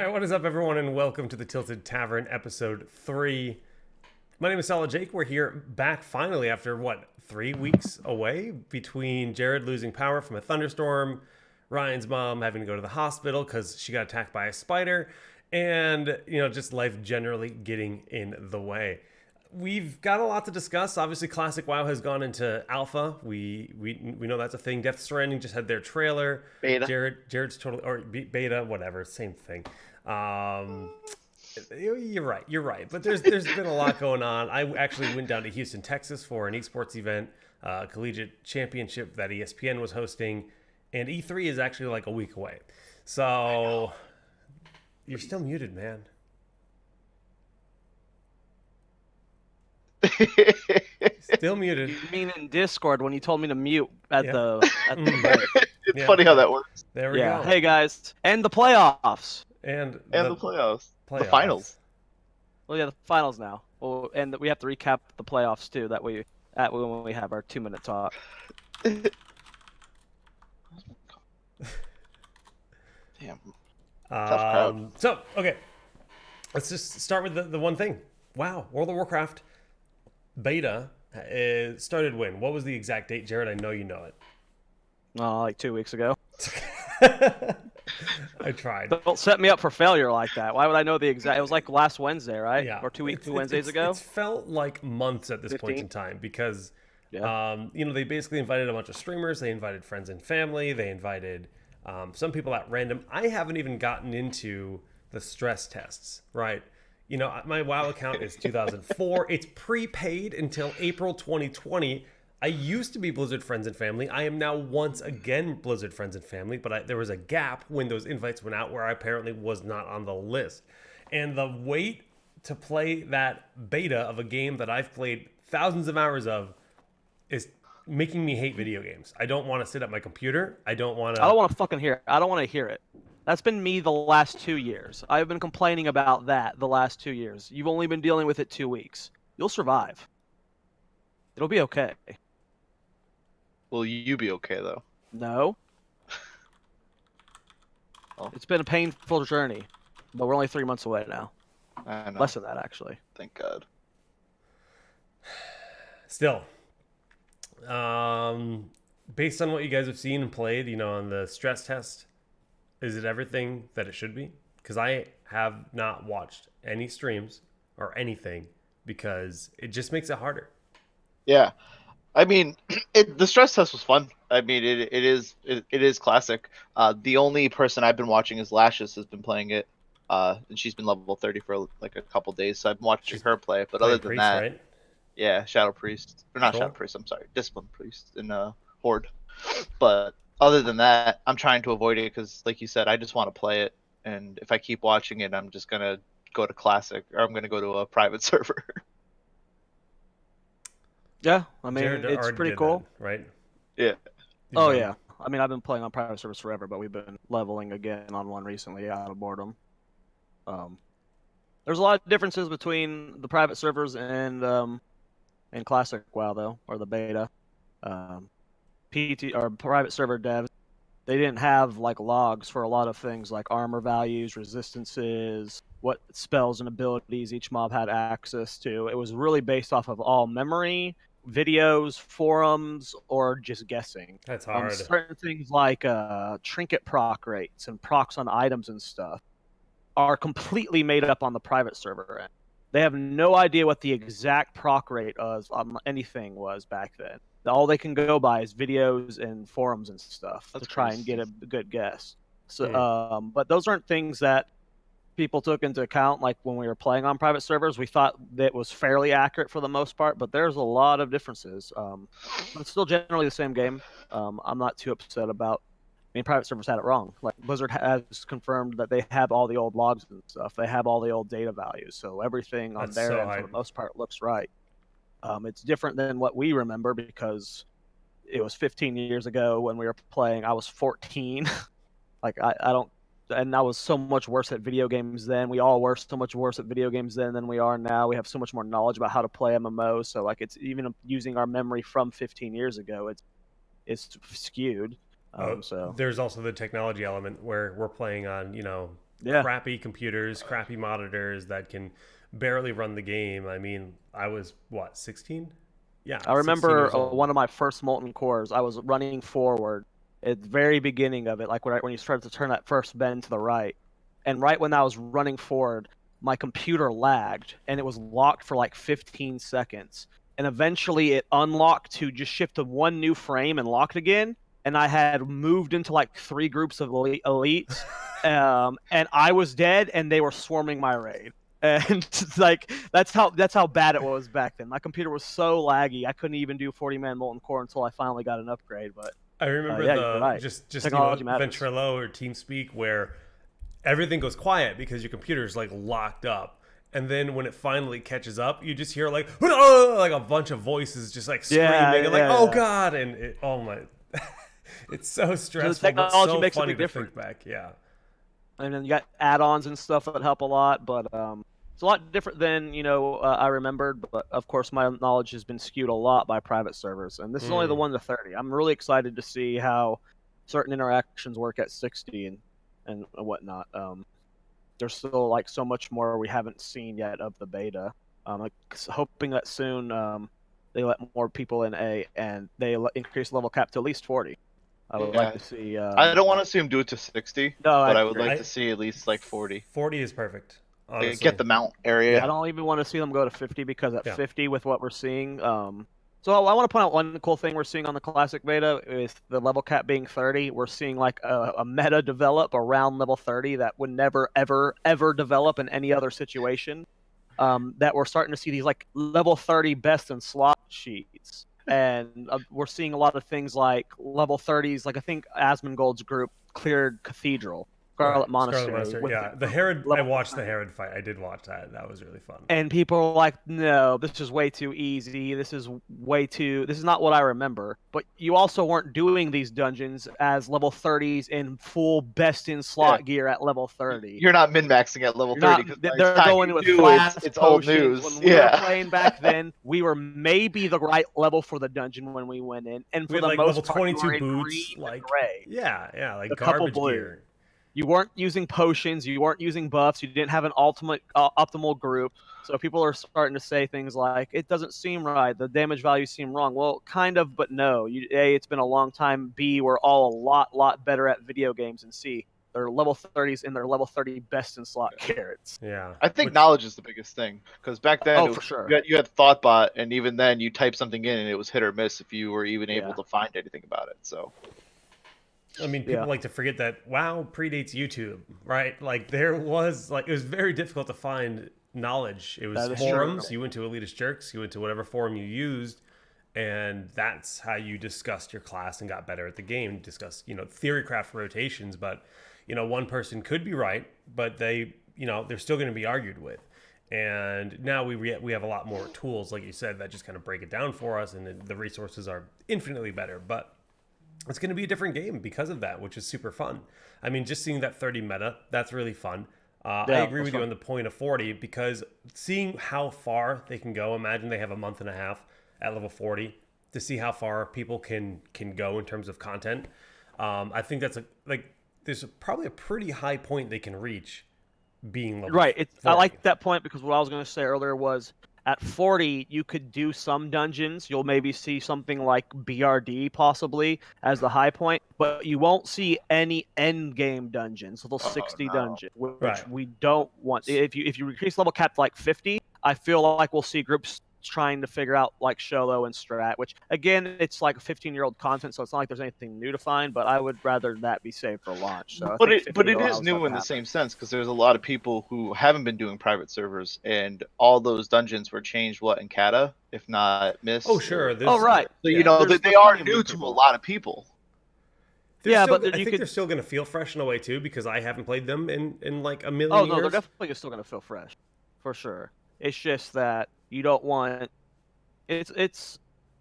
Alright, what is up, everyone, and welcome to the Tilted Tavern, Episode 3. My name is Solid Jake. We're here back finally after, 3 weeks away between Jared losing power from a thunderstorm, Ryan's mom having to go to the hospital because she got attacked by a spider, and, just life generally getting in the way. We've got a lot to discuss. Obviously, Classic WoW has gone into alpha. We know that's a thing. Death Stranding just had their trailer. Beta. Jared's totally, or beta, whatever, same thing. You're right. But there's been a lot going on. I actually went down to Houston, Texas for an esports event, collegiate championship that ESPN was hosting, and E3 is actually like a week away. So you're still muted, man. Still muted. You mean in Discord when you told me to mute at Yeah. the It's Yeah. funny how that works. There we yeah. go. Hey guys, and the playoffs. And And the playoffs. The playoffs. finals. Well, yeah, the finals now. Well, and we have to recap the playoffs too. That we when we have our 2-minute talk. Damn. Tough crowd. So, okay. Let's just start with the one thing. Wow, World of Warcraft beta started when? What was the exact date, Jared? I know you know it. Like 2 weeks ago. I tried. Don't set me up for failure like that. Why would I know the exact? It was like last Wednesday, right? Yeah. Or 2 Wednesdays ago. It's felt like months at this point 15? in time because, Yeah. they basically invited a bunch of streamers. They invited friends and family. They invited some people at random. I haven't even gotten into the stress tests, right? My WoW account is 2004. It's prepaid until April 2020. I used to be Blizzard Friends and Family. I am now once again Blizzard Friends and Family, but there was a gap when those invites went out where I apparently was not on the list. And the wait to play that beta of a game that I've played thousands of hours of is making me hate video games. I don't want to sit at my computer. I don't want to... I don't want to fucking hear it. I don't want to hear it. That's been me the last 2 years. I've been complaining about that the last 2 years. You've only been dealing with it 2 weeks. You'll survive. It'll be okay. Will you be okay though? No. Oh. It's been a painful journey, but we're only 3 months away now. I know. Less than that, actually. Thank God. Still, based on what you guys have seen and played, on the stress test, is it everything that it should be? Because I have not watched any streams or anything because it just makes it harder. Yeah. I mean, the stress test was fun. I mean, it is classic. The only person I've been watching is Lashes has been playing it, and she's been level 30 for like a couple days. So I've been watching her play. But other than Priest, that, right? yeah, Shadow Priest, or not Cool. Shadow Priest. I'm sorry, Discipline Priest in Horde. But other than that, I'm trying to avoid it because, like you said, I just want to play it. And if I keep watching it, I'm just gonna go to Classic, or I'm gonna go to a private server. Yeah, I mean, Jared it's already pretty did cool. that, right? Yeah. You've Oh, done- yeah. I mean, I've been playing on private servers forever, but we've been leveling again on one recently out of boredom. There's a lot of differences between the private servers and Classic WoW, though, or the beta. PT or private server devs, they didn't have like logs for a lot of things like armor values, resistances, what spells and abilities each mob had access to. It was really based off of all memory, videos, forums, or just guessing. That's hard. Certain things like trinket proc rates and procs on items and stuff are completely made up on the private server end. They have no idea what the exact proc rate on anything was back then. All they can go by is videos and forums and stuff That's to try crazy. and get a good guess. So, but those aren't things that people took into account. Like when we were playing on private servers, we thought that was fairly accurate for the most part, but there's a lot of differences. But it's still generally the same game. I'm not too upset about. I mean, private servers had it wrong. Like Blizzard has confirmed that they have all the old logs and stuff. They have all the old data values, so everything on That's their so end, for hype. the most part, looks right. It's different than what we remember because it was 15 years ago when we were playing. I was 14. Like I don't, and I was so much worse at video games then. We all were so much worse at video games then than we are now. We have so much more knowledge about how to play MMOs. So like it's even using our memory from 15 years ago. It's skewed. So there's also the technology element where we're playing on Yeah. crappy computers, crappy monitors that can barely run the game. I mean, I was what, 16? Yeah, I 16 remember years old. one of my first molten cores. I was running forward at the very beginning of it, like when you started to turn that first bend to the right, and right when I was running forward, my computer lagged and it was locked for like 15 seconds, and eventually it unlocked to just shift to one new frame and locked again. And I had moved into like 3 groups of elites, and I was dead, and they were swarming my raid. And like that's how bad it was back then. My computer was so laggy, I couldn't even do 40-man molten core until I finally got an upgrade. But I remember yeah, you're the right. just Technology matters. Ventrilo or TeamSpeak where everything goes quiet because your computer's like locked up. And then when it finally catches up, you just hear like like a bunch of voices just like screaming and like, oh god, and oh my, it's so stressful, but so funny to think back. Yeah. And then you got add-ons and stuff that help a lot, but it's a lot different than I remembered. But of course, my knowledge has been skewed a lot by private servers, and this is only the 1 to 30. I'm really excited to see how certain interactions work at 60 and whatnot. There's still like so much more we haven't seen yet of the beta. Like, hoping that soon they let more people in and they increase level cap to at least 40. I would like to see. I don't want to see him do it to 60, but I would like to see at least like 40. 40 is perfect. Honestly. Get the mount area. I don't even want to see them go to 50 because at 50, with what we're seeing, so I want to point out one cool thing we're seeing on the classic beta is the level cap being 30. We're seeing like a meta develop around level 30 that would never ever develop in any other situation. That we're starting to see these like level 30 best in slot sheets. And we're seeing a lot of things like level 30s. Like I think Asmongold's group cleared Cathedral, Scarlet Monastery. Yeah, the Herod. I watched the Herod fight. I did watch that. That was really fun. And people are like, "No, this is way too easy. This is not what I remember." But you also weren't doing these dungeons as level 30s in full best in slot gear at level 30. You're not min-maxing at level 30. They're going with flask it's old news. When we were playing back then, we were maybe the right level for the dungeon when we went in, and for the most level part, 22 boots, like gray. Yeah, like a garbage gear. You weren't using potions. You weren't using buffs. You didn't have an optimal group. So people are starting to say things like, "It doesn't seem right. The damage values seem wrong." Well, kind of, but no. A, it's been a long time. B, we're all a lot better at video games. And C, they're level 30s and they're level 30 best in slot carrots. Yeah. I think knowledge is the biggest thing, because back then for sure. you had Thoughtbot, and even then you type something in and it was hit or miss if you were even able to find anything about it. So. I mean, people like to forget that WoW predates YouTube, right? Like it was very difficult to find knowledge. It was forums. True. You went to Elitist Jerks. You went to whatever forum you used, and that's how you discussed your class and got better at the game. Discussed, theorycraft rotations, but one person could be right, but they're still going to be argued with. And now we have a lot more tools, like you said, that just kind of break it down for us, and the resources are infinitely better. But it's going to be a different game because of that, which is super fun. I mean, just seeing that 30 meta, that's really fun. I agree with you on the point of 40, because seeing how far they can go, imagine they have a month and a half at level 40 to see how far people can go in terms of content. I think that's there's probably a pretty high point they can reach being level 40. I like that point, because what I was going to say earlier was, at 40, you could do some dungeons. You'll maybe see something like BRD possibly as the high point, but you won't see any end game dungeons, level 60 dungeon, which we don't want. If you increase level cap to like 50, I feel like we'll see groups trying to figure out like Sholo and Strat, which again, it's like 15-year-old content, so it's not like there's anything new to find, but I would rather that be saved for launch. So but it is new in the same sense, because there's a lot of people who haven't been doing private servers, and all those dungeons were changed in Kata, if not missed. Oh sure. Right. So they are new to a lot of people. But I think they're still going to feel fresh in a way too, because I haven't played them in like a million years. Oh no, they're definitely still going to feel fresh, for sure. It's just that you don't want it's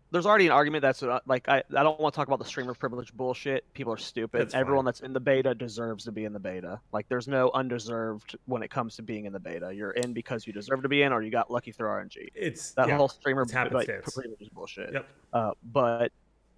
there's already an argument that's like I don't want to talk about the streamer privilege bullshit. People are stupid. Everyone that's in the beta deserves to be in the beta. Like there's no undeserved when it comes to being in the beta. You're in because you deserve to be in, or you got lucky through RNG. It's whole streamer privilege is bullshit. Yep. But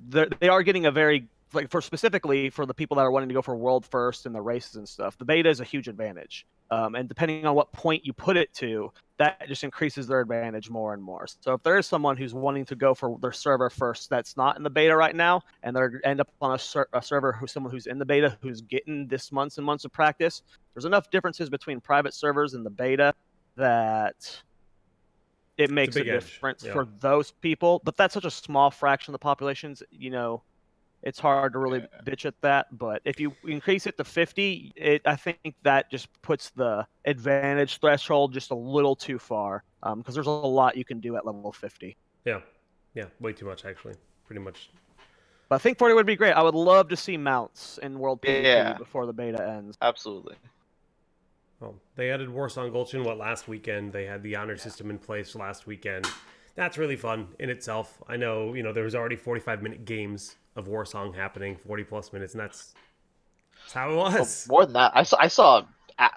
they are getting a very like for specifically for the people that are wanting to go for world first and the races and stuff, the beta is a huge advantage. And depending on what point you put it to, that just increases their advantage more and more. So if there is someone who's wanting to go for their server first that's not in the beta right now, and they end up on a server who's someone who's in the beta who's getting this months and months of practice, there's enough differences between private servers and the beta that it makes a difference for those people. But that's such a small fraction of the populations, it's hard to really bitch at that. But if you increase it to 50, I think that just puts the advantage threshold just a little too far, because there's a lot you can do at level 50. Yeah, way too much actually, pretty much. But I think 40 would be great. I would love to see mounts in World PvP before the beta ends. Absolutely. Well, they added Warsong Gulchen last weekend. They had the honor system in place last weekend. That's really fun in itself. I know, there was already 45-minute games of Warsong happening, 40+ minutes, and that's how it was. More than that, I saw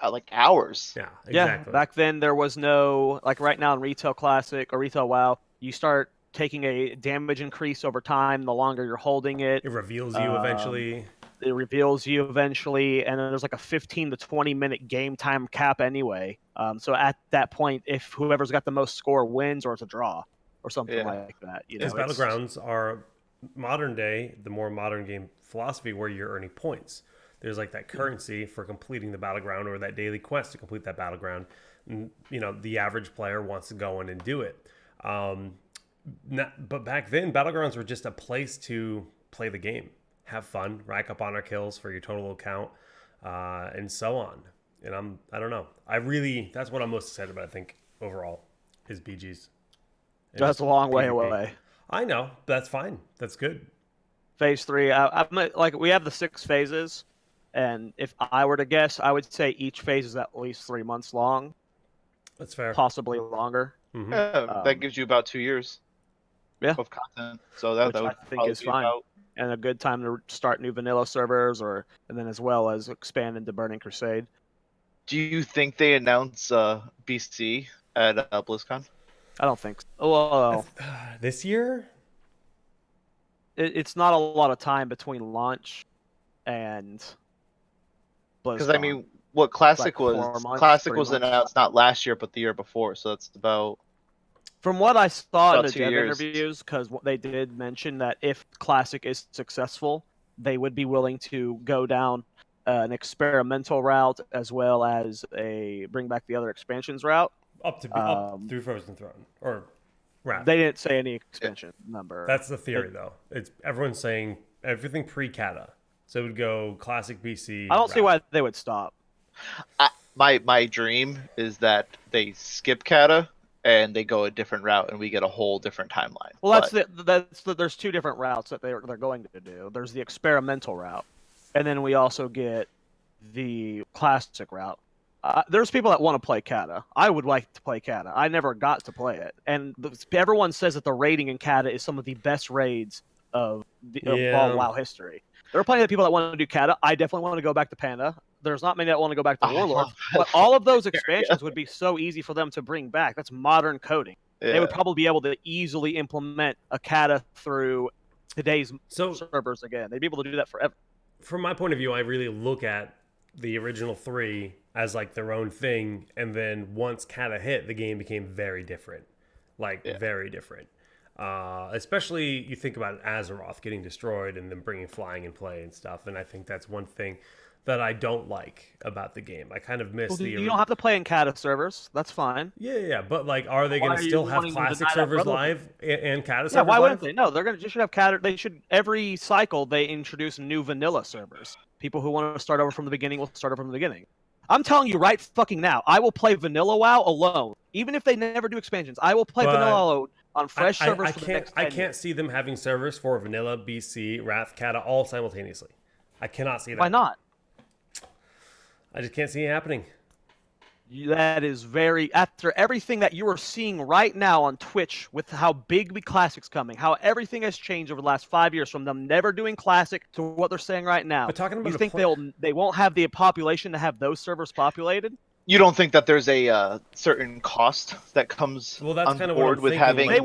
like hours. Yeah, exactly. Yeah, back then there was no, like right now in Retail Classic or Retail WoW, you start taking a damage increase over time the longer you're holding it. It reveals you eventually. It reveals you eventually, and then there's like a 15 to 20 minute game time cap anyway. So at that point, if whoever's got the most score wins, or it's a draw, or something like that. As Battlegrounds are modern day, the more modern game philosophy where you're earning points. There's like that currency for completing the battleground or that daily quest to complete that battleground. And, the average player wants to go in and do it. But back then, Battlegrounds were just a place to play the game, have fun, rack up honor kills for your total account, and so on. And I don't know. That's what I'm most excited about, I think, overall, is BGs. That's a long way away. I know. That's fine. That's good. Phase 3, we have the 6 phases, and if I were to guess, I would say each phase is at least 3 months long. That's fair. Possibly longer. Mm-hmm. Yeah, that gives you about 2 years. Of content. So that would I think is fine. And a good time to start new vanilla servers, and then as well as expand into Burning Crusade. Do you think they announce BC at BlizzCon? I don't think so. Well, this year? It's not a lot of time between launch and BlizzCon. Because what Classic was announced not last year but the year before, so that's about. From what I saw in the Dev interviews, because they did mention that if Classic is successful, they would be willing to go down an experimental route as well as bring back the other expansions route. Up through Frozen Throne or Wrath. They didn't say any expansion number. That's the theory, though. Everyone's saying everything pre-Kata, so it would go Classic BC. I don't see why they would stop. My dream is that they skip Kata and they go a different route, and we get a whole different timeline. Well, there's 2 different routes that they're going to do. There's the experimental route, and then we also get the classic route. There's people that want to play Kata. I would like to play Kata. I never got to play it, and everyone says that the raiding in Kata is some of the best raids of all WoW history. There are plenty of people that want to do Kata. I definitely want to go back to Panda. There's not many that want to go back to Warlord, but all of those expansions would be so easy for them to bring back. That's modern coding. Yeah. They would probably be able to easily implement a Kata through today's servers again. They'd be able to do that forever. From my point of view, I really look at the original 3 as like their own thing, and then once Kata hit, the game became very different. Very different. Especially you think about Azeroth getting destroyed and then bringing flying in play and stuff, and I think that's one thing that I don't like about the game. I kind of miss You don't have to play in Kata servers. That's fine. Yeah. But are they going to still have classic servers live and Kata servers? Yeah, why wouldn't they? No, they should have Kata. They should every cycle they introduce new vanilla servers. People who want to start over from the beginning will start over from the beginning. I'm telling you right fucking now, I will play vanilla WoW alone, even if they never do expansions. I will play vanilla alone on fresh servers for the next 10 years. I can't see them having servers for vanilla, BC, Wrath, Kata all simultaneously. I cannot see that. Why not? I just can't see it happening. That is after everything that you are seeing right now on Twitch with how big the Classic's coming, how everything has changed over the last 5 years from them never doing Classic to what they're saying right now. But talking about you think they won't have the population to have those servers populated? you don't think that there's a certain cost that comes Well, that's on kind of what board I'm with thinking, having? like-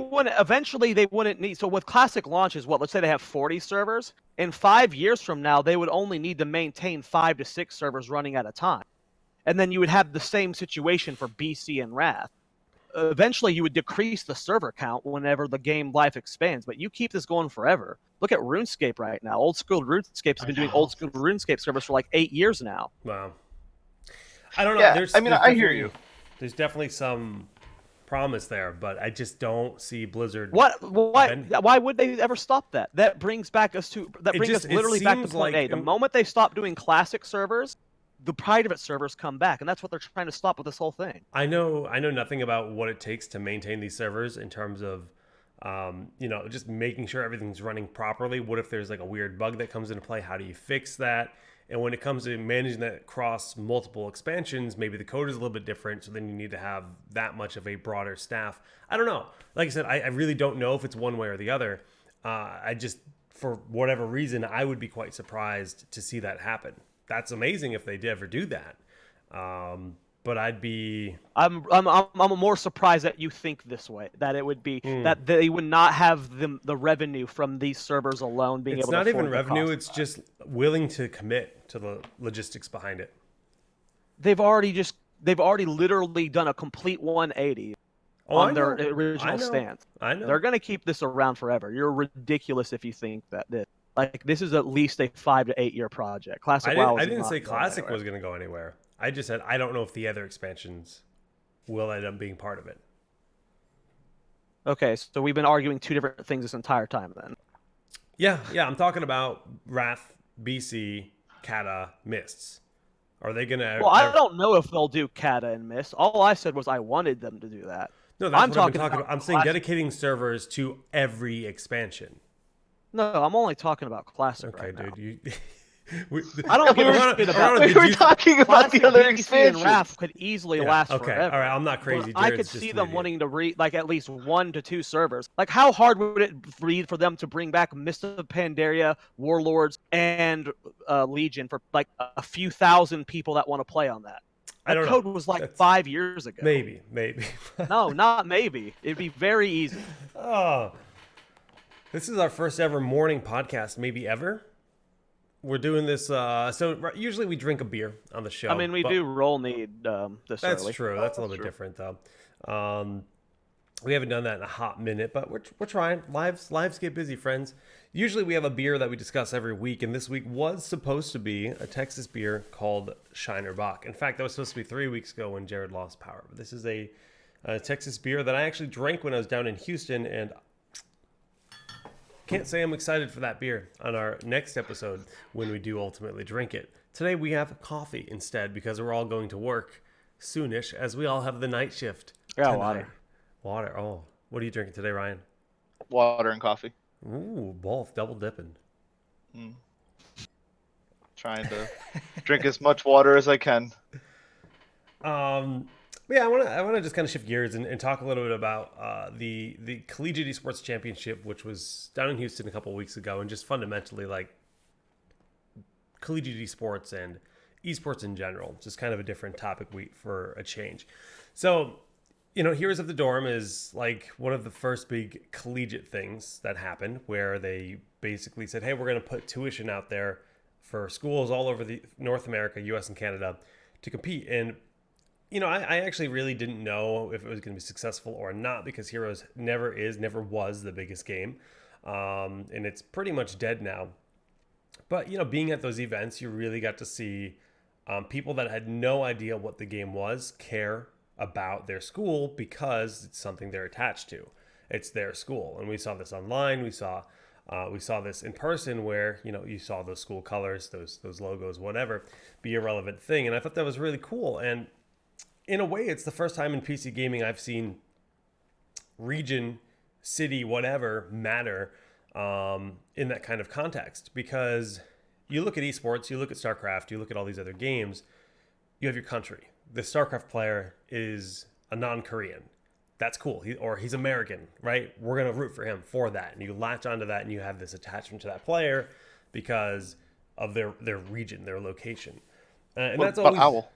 They wouldn't need. So with classic launches, let's say they have 40 servers. In 5 years from now, they would only need to maintain 5 to 6 servers running at a time, and then you would have the same situation for BC and Wrath. Eventually, you would decrease the server count whenever the game life expands, but you keep this going forever. Look at RuneScape right now. Old school RuneScape has been doing old school RuneScape servers for like 8 years now. Wow. I don't know. Yeah, There's I mean, there's I hear definitely- you. There's definitely some promise there, but I just don't see Blizzard. Why would they ever stop that? That brings us It literally back to seems point like- A. The moment they stop doing classic servers, the private servers come back, and that's what they're trying to stop with this whole thing. I know nothing about what it takes to maintain these servers in terms of, just making sure everything's running properly. What if there's like a weird bug that comes into play? How do you fix that? And when it comes to managing that across multiple expansions, maybe the code is a little bit different. So then you need to have that much of a broader staff. I don't know. Like I said, I really don't know if it's one way or the other. I just, for whatever reason, I would be quite surprised to see that happen. That's amazing if they did ever do that. But I'd be. I'm more surprised that you think this way. That it would be that they would not have the revenue from these servers alone being It's able to not even afford the revenue. cost It's of that. just willing to commit to the logistics behind it. They've already literally done a complete 180 on their original stance. I know. They're going to keep this around forever. You're ridiculous if you think that this is at least a 5 to 8 year project. Classic WoW. I didn't say Classic was going to go anywhere. I just said I don't know if the other expansions will end up being part of it. Okay, so we've been arguing two different things this entire time then. Yeah. I'm talking about Wrath, BC, Kata, Mists. Are they gonna? Well, I don't know if they'll do Kata and Mist. All I said was I wanted them to do that. No, that's I'm what I've been talking talking about about. I'm saying dedicating servers to every expansion. No, I'm only talking about Classic Okay, right now. dude. I don't give a shit about We were talking about the other BC and expansions. Wrath could easily last okay. forever. All right, I'm not crazy. But I Jared's could just see an them idiot. wanting to at least 1 to 2 servers. Like, how hard would it be for them to bring back Mist of Pandaria, Warlords, and Legion for like a few thousand people that want to play on that? I don't know. Code was like 5 years ago. Maybe. No, not maybe. It'd be very easy. Oh, this is our first ever morning podcast, maybe ever. We're doing this. So usually we drink a beer on the show. I mean, we do roll need this That's early. true. That's a little bit different, though. We haven't done that in a hot minute, but we're trying. Lives get busy, friends. Usually we have a beer that we discuss every week, and this week was supposed to be a Texas beer called Shiner Bock. In fact, that was supposed to be 3 weeks ago when Jared lost power. But this is a Texas beer that I actually drank when I was down in Houston, and can't say I'm excited for that beer on our next episode when we do ultimately drink it. Today we have coffee instead because we're all going to work soonish as we all have the night shift. Yeah, tonight. Water. Oh, what are you drinking today, Ryan? Water and coffee. Ooh, both double dipping. Trying to drink as much water as I can. Yeah, I want to just kind of shift gears and talk a little bit about the Collegiate Esports Championship, which was down in Houston a couple of weeks ago, and just fundamentally like collegiate esports and esports in general. Just kind of a different topic for a change. So, Heroes of the Dorm is like one of the first big collegiate things that happened, where they basically said, "Hey, we're going to put tuition out there for schools all over the North America, U.S. and Canada, to compete." And I actually really didn't know if it was going to be successful or not, because Heroes never was the biggest game. And it's pretty much dead now. But, being at those events, you really got to see people that had no idea what the game was care about their school because it's something they're attached to. It's their school. And we saw this online. We saw this in person where, you saw those school colors, those logos, whatever, be a relevant thing. And I thought that was really cool. And in a way, it's the first time in PC gaming I've seen region, city, whatever matter in that kind of context. Because you look at esports, you look at StarCraft, you look at all these other games, you have your country. The StarCraft player is a non-Korean. That's cool. He's American, right? We're going to root for him for that. And you latch onto that and you have this attachment to that player because of their region, their location. And that's always... Owl?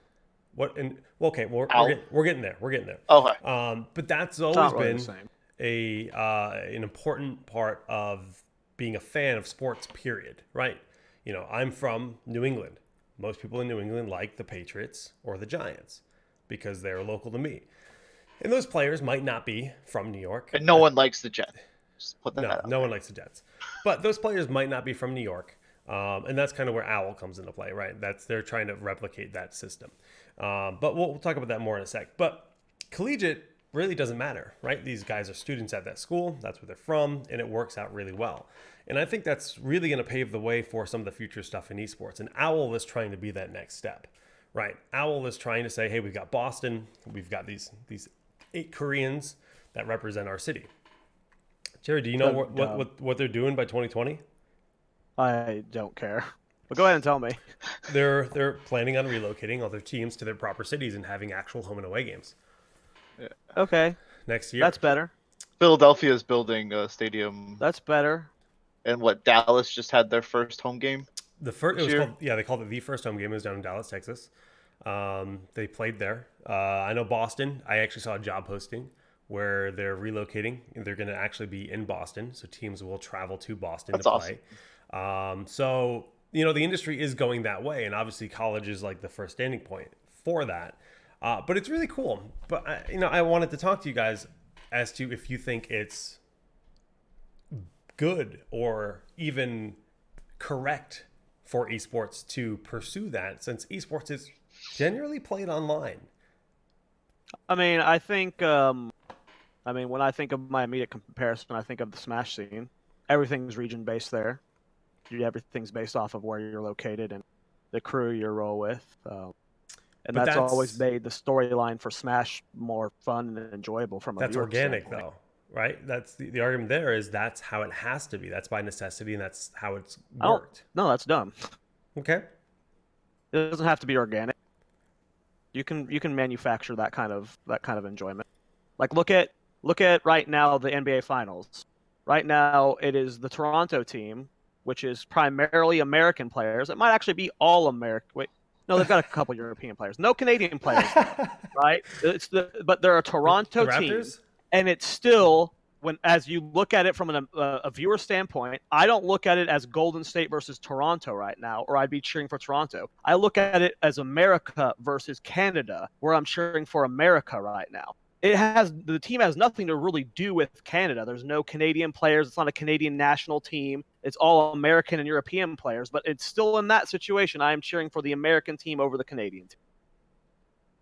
What and okay, well, Owl. we're getting there. We're getting there. Okay. But that's It's always not really the been same. an important part of being a fan of sports. Period. Right? You know, I'm from New England. Most people in New England like the Patriots or the Giants because they're local to me. And those players might not be from New York. And no one likes the Jets. Just put that No, out no one there. likes the Jets. But those players might not be from New York. And that's kind of where Owl comes into play, right? They're trying to replicate that system. But we'll talk about that more in a sec. But collegiate really doesn't matter, right? These guys are students at that school. That's where they're from, and it works out really well. And I think that's really going to pave the way for some of the future stuff in esports. And Owl is trying to be that next step, right? Owl is trying to say, hey, we've got Boston. We've got these 8 Koreans that represent our city. Jerry, do you know what they're doing by 2020? I don't care. But go ahead and tell me. They're planning on relocating all their teams to their proper cities and having actual home and away games Okay, next year. that's better. Philadelphia is building a stadium, That's better. and what Dallas just had their first home game. The first, it was year? called, yeah, they called it the first home game. It was down in Dallas, Texas. They played there. I know Boston. I actually saw a job posting where they're relocating. They're going to actually be in Boston, so teams will travel to Boston That's to play. awesome. So you know the industry is going that way, and obviously college is like the first standing point for that. But it's really cool. But I wanted to talk to you guys as to if you think it's good or even correct for esports to pursue that, since esports is generally played online. I mean, when I think of my immediate comparison, I think of the Smash scene. Everything's region based there. Everything's based off of where you're located and the crew you roll with. And But that's that's- always made the storyline for Smash more fun and enjoyable from a That's viewer organic standpoint. though, right? That's the argument there is that's how it has to be. That's by necessity, and that's how it's I don't- worked. No, that's dumb. Okay. It doesn't have to be organic. You can manufacture that kind of enjoyment. Like look at right now the NBA Finals. Right now it is the Toronto team, which is primarily American players. It might actually be all American. Wait, no, they've got a couple European players. No Canadian players, right? But they're a Toronto the team, Raptors? and it's still as you look at it from a viewer standpoint, I don't look at it as Golden State versus Toronto right now, or I'd be cheering for Toronto. I look at it as America versus Canada, where I'm cheering for America right now. The team has nothing to really do with Canada. There's no Canadian players. It's not a Canadian national team. It's all American and European players, but it's still in that situation. I am cheering for the American team over the Canadian team.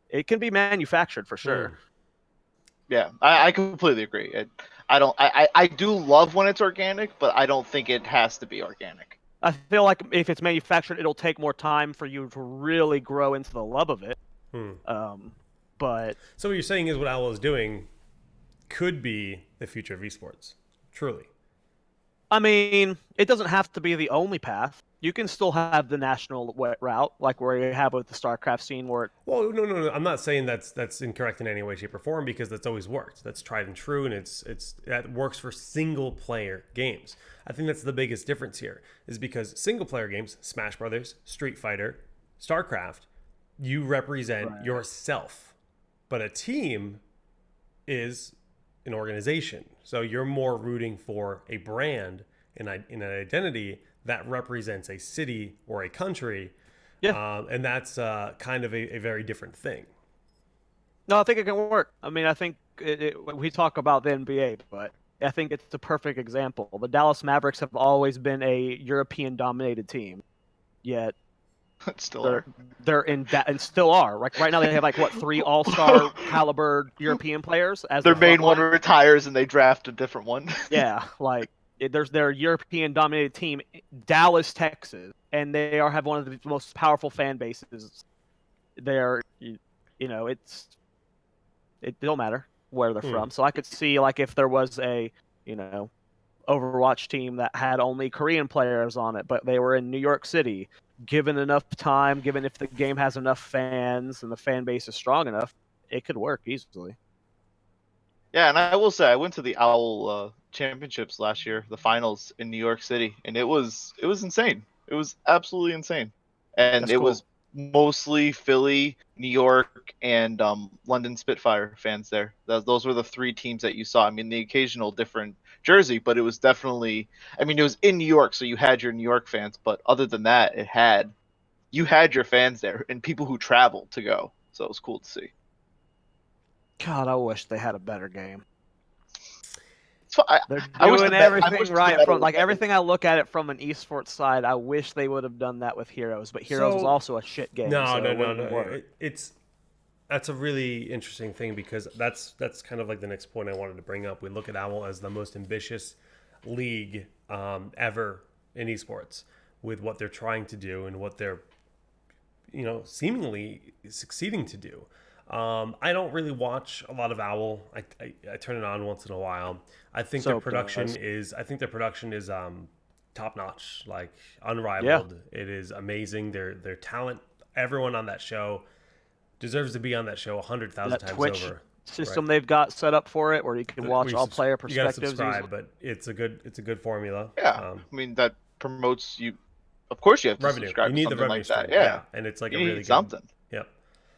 It can be manufactured for sure. Yeah, I completely agree. I do love when it's organic, but I don't think it has to be organic. I feel like if it's manufactured, it'll take more time for you to really grow into the love of it. But So what you're saying is what Owl is doing could be the future of esports, truly. I mean, it doesn't have to be the only path. You can still have the national route, like where you have with the StarCraft scene, where Well, no. I'm not saying that's incorrect in any way, shape, or form, because that's always worked. That's tried and true, and that works for single player games. I think that's the biggest difference here, is because single player games, Smash Brothers, Street Fighter, StarCraft, you represent yourself, but a team is an organization. So you're more rooting for a brand and an identity that represents a city or a country. Yeah. And that's kind of a very different thing. No, I think it can work. I mean, I think we talk about the NBA, but I think it's a perfect example. The Dallas Mavericks have always been a European-dominated team, yet they're in that and still are. Like right now, they have 3 All-Star caliber European players as Their main one frontline. retires and they draft a different one. Yeah, there's their European-dominated team, Dallas, Texas, and they have one of the most powerful fan bases. It don't matter where they're from. So I could see if there was a Overwatch team that had only Korean players on it, but they were in New York City. Given enough time, given if the game has enough fans and the fan base is strong enough, it could work easily. Yeah, and I will say I went to the Owl Championships last year, the finals in New York City, and it was insane. It was absolutely insane, and That's it cool. was mostly Philly, New York, and London Spitfire fans there. Those were the three teams that you saw. I mean, the occasional different jersey, but it was definitely. I mean, it was in New York, so you had your New York fans. But other than that, you had your fans there and people who traveled to go. So it was cool to see. God, I wish they had a better game. So They're I wish doing I everything wish the right better- from like everything I look at it from an esports side. I wish they would have done that with Heroes, but Heroes was also a shit game. No, so no, it no, wouldn't no. work. That's a really interesting thing because that's kind of like the next point I wanted to bring up. We look at OWL as the most ambitious league ever in esports with what they're trying to do and what they're seemingly succeeding to do. I don't really watch a lot of OWL. I turn it on once in a while. I think their production is top notch, like unrivaled. Yeah. It is amazing. Their talent. Everyone on that show deserves to be on that show 100,000 times Twitch over. System they've got set up for it, where you can watch all player perspectives. You gotta subscribe, but it's a good formula. Yeah, I mean that promotes you. Of course, you have to revenue. subscribe. You need to something the revenue like stream. that. Yeah, and it's like you a really need something. Good, yep.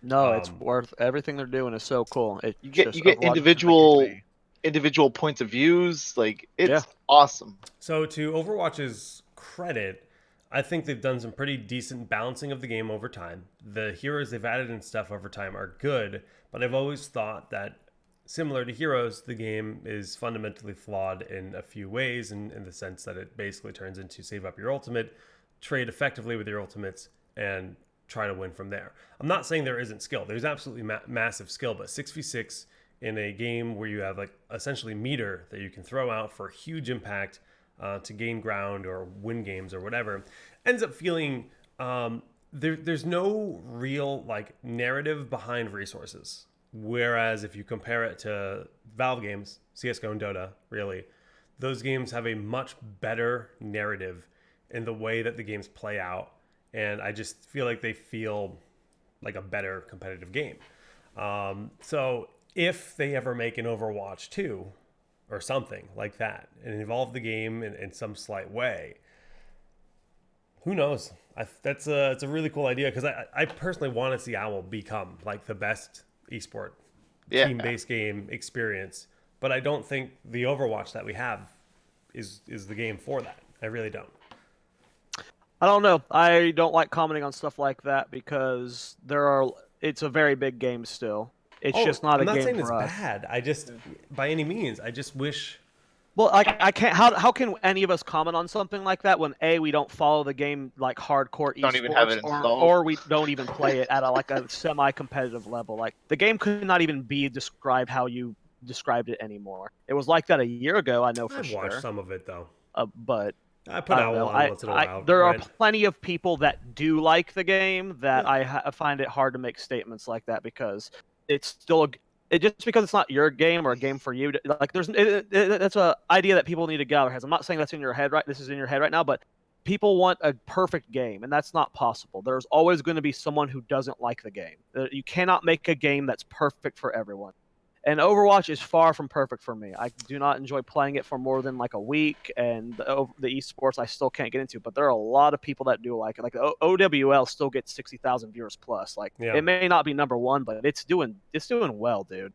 No, it's worth everything they're doing. Is so cool. You get individual points of views. Like it's awesome. So to Overwatch's credit, I think they've done some pretty decent balancing of the game over time. The heroes they've added and stuff over time are good, but I've always thought that similar to Heroes, the game is fundamentally flawed in a few ways, in the sense that it basically turns into save up your ultimate, trade effectively with your ultimates, and try to win from there. I'm not saying there isn't skill. There's absolutely massive skill, but 6v6 in a game where you have like essentially meter that you can throw out for huge impact to gain ground or win games or whatever, ends up feeling there's no real like narrative behind resources. Whereas if you compare it to Valve games, CSGO and Dota, really, those games have a much better narrative in the way that the games play out. And I just feel like they feel like a better competitive game. So if they ever make an Overwatch 2 or something like that and involve the game in some slight way, who knows? It's a really cool idea because I personally want to see OWL become like the best esport team-based game experience, but I don't think the Overwatch that we have is the game for that. I really don't. I don't know. I don't like commenting on stuff like that because it's a very big game still. It's just not a game for us. I'm not saying it's bad. I just, by any means, I just wish. Well, I can't. How can any of us comment on something like that when we don't follow the game like hardcore don't even have it installed, or we don't even play it at a semi-competitive level? Like the game could not even be described how you described it anymore. It was like that a year ago. I know for sure. I've watched some of it though. But I put OWL on once in a while. There are plenty of people that do like the game that I find it hard to make statements like that because it's still just because it's not your game or a game for you. Like that's a idea that people need to get out of their heads. I'm not saying that's in your head right. This is in your head right now, but people want a perfect game, and that's not possible. There's always going to be someone who doesn't like the game. You cannot make a game that's perfect for everyone. And Overwatch is far from perfect for me. I do not enjoy playing it for more than like a week, and the esports I still can't get into. But there are a lot of people that do like it. Like the OWL still gets 60,000 viewers plus. Like it may not be number one, but it's doing well, dude.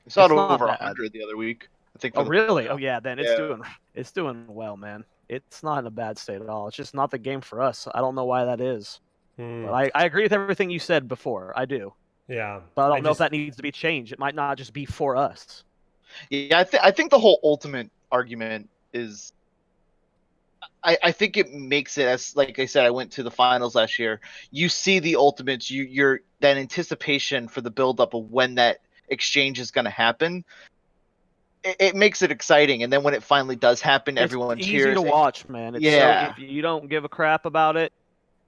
I saw it over 100 the other week. I think. Oh really? Oh yeah. Then it's doing well, man. It's not in a bad state at all. It's just not the game for us. I don't know why that is. But I agree with everything you said before. I do. Yeah, but I don't know if that needs to be changed. It might not just be for us. Yeah, I think the whole ultimate argument is. I think it makes it as like I said. I went to the finals last year. You see the ultimates. You're that anticipation for the buildup of when that exchange is going to happen. It makes it exciting, and then when it finally does happen, everyone cheers. It's easy to watch, man. If you don't give a crap about it.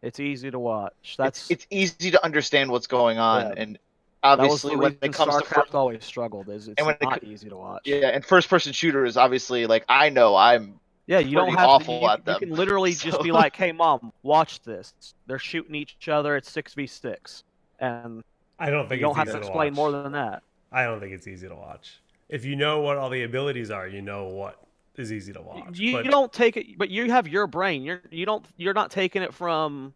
It's easy to watch. It's easy to understand what's going on, and obviously when it comes to StarCraft, always struggled. It's not easy to watch. Yeah, and first-person shooter is obviously like I know I'm. Yeah, you don't have awful at them. You can literally just be like, "Hey, mom, watch this. They're shooting each other. It's 6v6," and I don't think you don't have to explain more than that. I don't think it's easy to watch. If you know what all the abilities are, you know what is easy to watch. You don't take it, but you have your brain. You're not taking it from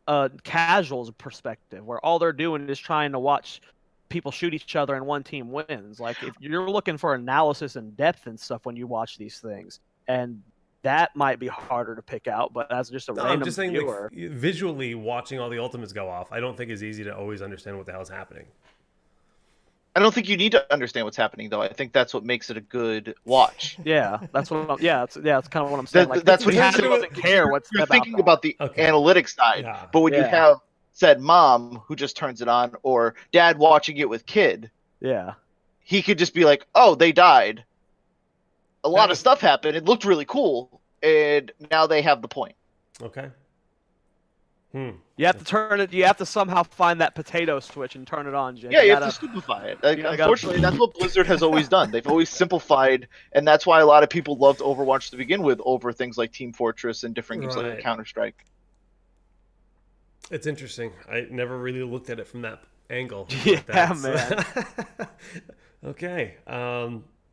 a casual's perspective, where all they're doing is trying to watch people shoot each other and one team wins. Like, if you're looking for analysis and depth and stuff when you watch these things, and that might be harder to pick out, but as just a No, random I'm just saying, viewer, like, visually watching all the ultimates go off, I don't think is easy to always understand what the hell's happening. I don't think you need to understand what's happening, though. I think that's what makes it a good watch. yeah, that's what. That's kind of what I'm saying. Like, That's what the casual you're doesn't care what's You're about thinking that. about the Okay. analytics side, Yeah. but when you Yeah. have said mom who just turns it on, or dad watching it with kid, Yeah. he could just be like, "Oh, they died. A lot That of is- stuff happened. It looked really cool, and now they have the point." Okay. You have to turn it. You have to somehow find that potato switch and turn it on, Jake. Yeah, you have to stupefy it. Like, you gotta- unfortunately, that's what Blizzard has always done. They've always simplified, and that's why a lot of people loved Overwatch to begin with over things like Team Fortress and different games Right. like Counter-Strike. It's interesting. I never really looked at it from that angle. Yeah, That's- man. Okay.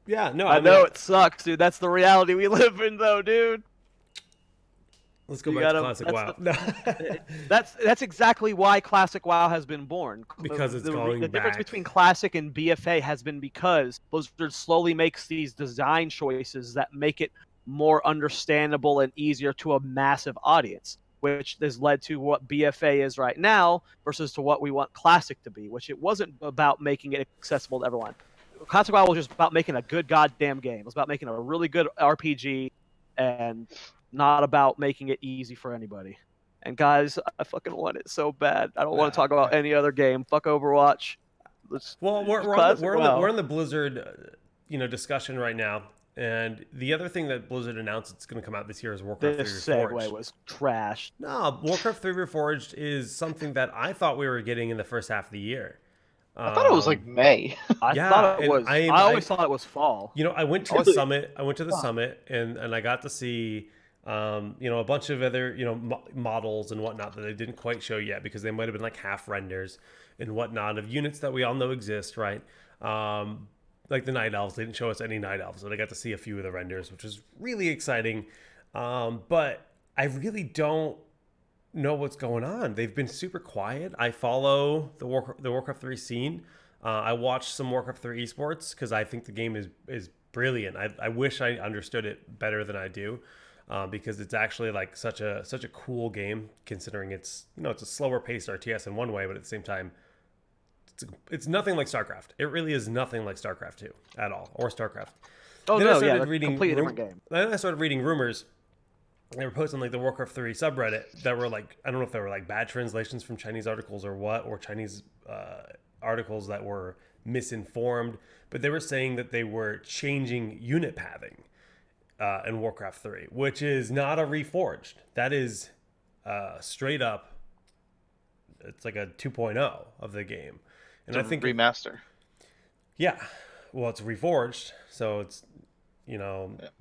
Yeah, no, I know it sucks, dude. That's the reality we live in, though, dude. Let's go You back to gotta- Classic WoW. No. That's exactly why Classic WoW has been born. Because it's going the difference back. between Classic and BFA has been because Blizzard slowly makes these design choices that make it more understandable and easier to a massive audience, which has led to what BFA is right now versus to what we want Classic to be, which it wasn't about making it accessible to everyone. Classic WoW was just about making a good goddamn game. It was about making a really good RPG and not about making it easy for anybody. And guys, I fucking want it so bad. I don't want to talk about any other game. Fuck Overwatch. Well, we're in the Blizzard, discussion right now. And the other thing that Blizzard announced it's going to come out this year is Warcraft 3 This Reforged. segue was trash. No, Warcraft 3 Reforged is something that I thought we were getting in the first half of the year. I thought it was like May. I Yeah, thought it and was. I always thought it was fall. I went to the summit. I went to the summit, and I got to see, a bunch of other, models and whatnot that they didn't quite show yet because they might have been like half renders and whatnot of units that we all know exist, right? Like the Night Elves. They didn't show us any Night Elves, but I got to see a few of the renders, which was really exciting. But I really don't know what's going on. They've been super quiet. I follow the Warcraft 3 scene. I watch some Warcraft 3 esports because I think the game is brilliant. I wish I understood it better than I do, because it's actually like such a cool game considering it's a slower paced RTS in one way, but at the same time it's nothing like StarCraft. It really is nothing like StarCraft 2 at all, or StarCraft. Oh Then no, yeah, completely different game. Then I started reading rumors. They were posting like the Warcraft 3 subreddit that were like, I don't know if they were like bad translations from Chinese articles or what, or Chinese articles that were misinformed, but they were saying that they were changing unit pathing in Warcraft 3, which is not a reforged. That is straight up, it's like a 2.0 of the game. And I think remaster. Yeah. Well, it's reforged, so it's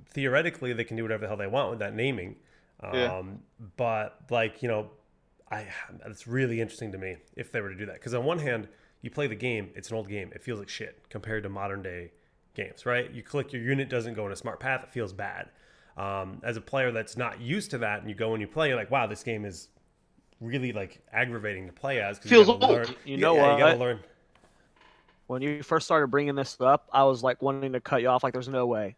theoretically they can do whatever the hell they want with that naming. But like, it's really interesting to me if they were to do that. Because on one hand, you play the game, it's an old game. It feels like shit compared to modern day games, right? You click, your unit doesn't go in a smart path. It feels bad. As a player that's not used to that, and you go and you play, you're like, wow, this game is really like aggravating to play as. Feels you old. learn. You know yeah, what? you gotta learn. When you first started bringing this up, I was like wanting to cut you off. Like, there's no way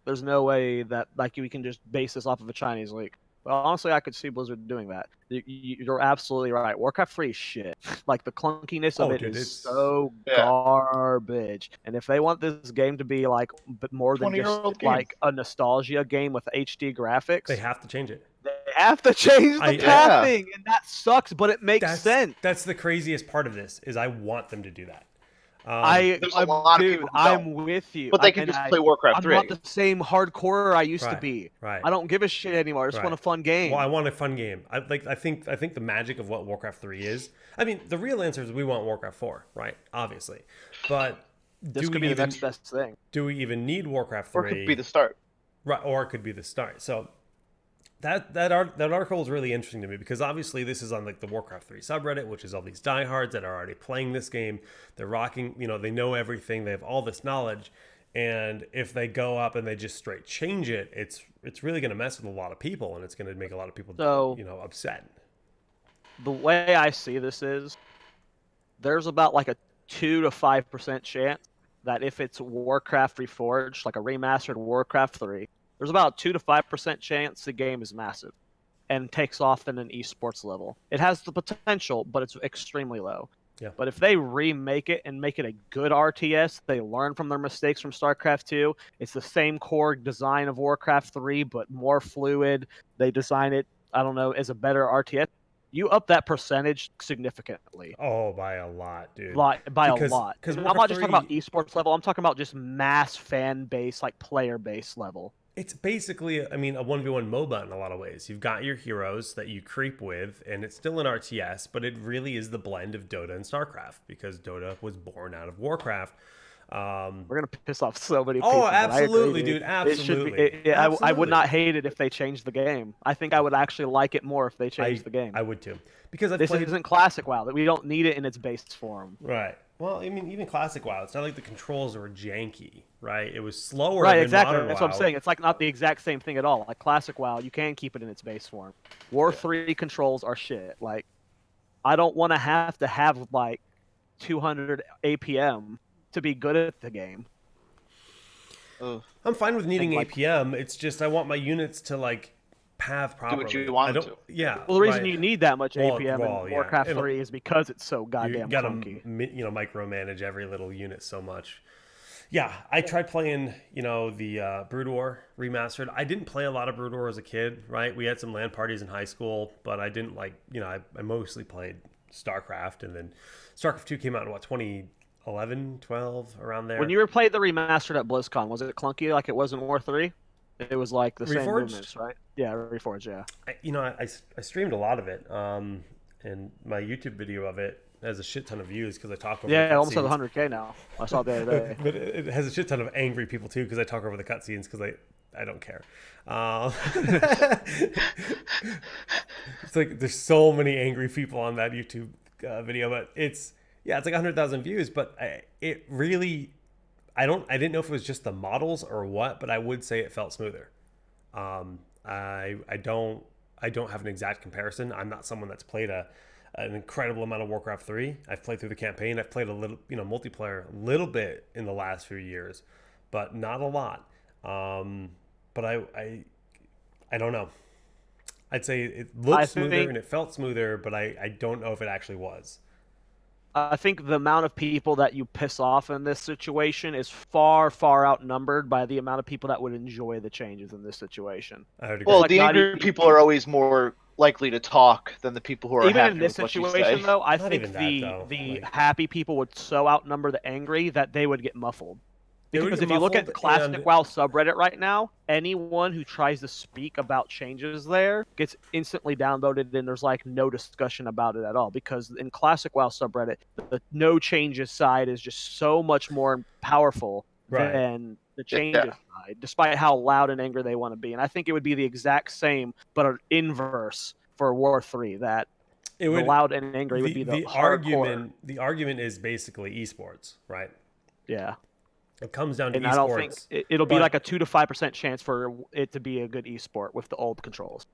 that like we can just base this off of a Chinese leak. But honestly, I could see Blizzard doing that. You're absolutely right. Warcraft 3 is shit. Like, the clunkiness of Dude, is it's so garbage. And if they want this game to be like more than just 20-year-old game. like a nostalgia game with HD graphics, They have to change it. they have to change the pathing, and that sucks. But it makes sense. That's the craziest part of this is I want them to do that. There's a lot of people who I'm don't. with you. But they can just play Warcraft 3. I'm not the same hardcore I used to Right, be. right. I don't give a shit anymore. I just want a fun game. Well, I want a fun game. I think the magic of what Warcraft 3 is. I mean, the real answer is we want Warcraft 4, right? Obviously, but this could be the next best thing. Do we even need Warcraft 3? Or it could be the start. Right, or it could be the start. So that article is really interesting to me because obviously this is on like the Warcraft 3 subreddit, which is all these diehards that are already playing this game. They're rocking, they know everything. They have all this knowledge, and if they go up and they just straight change it, it's really going to mess with a lot of people, and it's going to make a lot of people upset. the way I see this is there's about like a 2 to 5% chance that if it's Warcraft Reforged, like a remastered Warcraft 3, there's about a 2 to 5% chance the game is massive and takes off in an esports level. It has the potential, but it's extremely low. Yeah. But if they remake it and make it a good RTS, they learn from their mistakes from StarCraft 2. It's the same core design of Warcraft 3, but more fluid. They design it, I don't know, as a better RTS. You up that percentage significantly. Oh, by a lot, dude. By a Because lot. I'm Warcraft not just talking about 3 esports level. I'm talking about just mass fan base, like player base level. it's basically, I mean, a 1v1 MOBA in a lot of ways. You've got your heroes that you creep with, and it's still an RTS, but it really is the blend of Dota and StarCraft because Dota was born out of Warcraft. We're gonna piss off so many people. Oh, absolutely, agree, dude. Absolutely. I would Absolutely. not hate it if they changed the game. I think I would actually like it more if they changed the game. I would too. Because I've This played... isn't classic WoW. That we don't need it in its base form. Right. Well, I mean, even classic WoW, it's not like the controls were janky, right? It was slower Right, than exactly. modern That's WoW. what I'm saying. It's like not the exact same thing at all. Like classic WoW, you can keep it in its base form. War 3 controls are shit. Like, I don't want to have like 200 APM to be good at the game. Ugh. I'm fine with needing like- APM. It's just I want my units to like path properly. what you want I don't, to. Yeah. Well, the reason right. you need that much Well, APM well, in yeah. Warcraft It'll- 3 is because it's so You goddamn gotta, clunky. micromanage every little unit so much. Yeah, I tried playing, the Brood War remastered. I didn't play a lot of Brood War as a kid, right? We had some LAN parties in high school, but I didn't like, I mostly played StarCraft, and then StarCraft 2 came out in 2011, 12, around there. When you were playing the remastered at BlizzCon, was it clunky like it was in War 3? It was like the same Reforged? movements, right? Yeah, Reforged, yeah. I streamed a lot of it, and my YouTube video of it has a shit ton of views because I talk over Yeah, the it almost has cutscenes. 100K now. I saw it the other day. But it has a shit ton of angry people too because I talk over the cutscenes because I don't care. It's like there's so many angry people on that YouTube video, but it's like 100,000 views. But I didn't know if it was just the models or what, but I would say it felt smoother. I don't have an exact comparison. I'm not someone that's played an incredible amount of Warcraft 3. I've played through the campaign. I've played a little, multiplayer a little bit in the last few years, but not a lot. But I don't know. I'd say it looked smoother and it felt smoother, but I don't know if it actually was. I think the amount of people that you piss off in this situation is far, far outnumbered by the amount of people that would enjoy the changes in this situation. I would agree. Well, Like, the not angry even- people are always more likely to talk than the people who are Even happy in this with what you situation, say. though, I Not think even that, the though. happy people would so outnumber the angry that they would get muffled. They would Because get if you look at the muffled classic and- WoW subreddit right now, anyone who tries to speak about changes there gets instantly downvoted, and there's like no discussion about it at all. Because in classic WoW subreddit, the no changes side is just so much more powerful Right. than the changes side, despite how loud and angry they want to be. And I think it would be the exact same, but an inverse for War 3, that It the loud and angry would be the hardcore. The argument is basically esports, right? Yeah. It comes down to And I don't think esports. it'll be but- like a 2 to 5% chance for it to be a good esport with the old controls.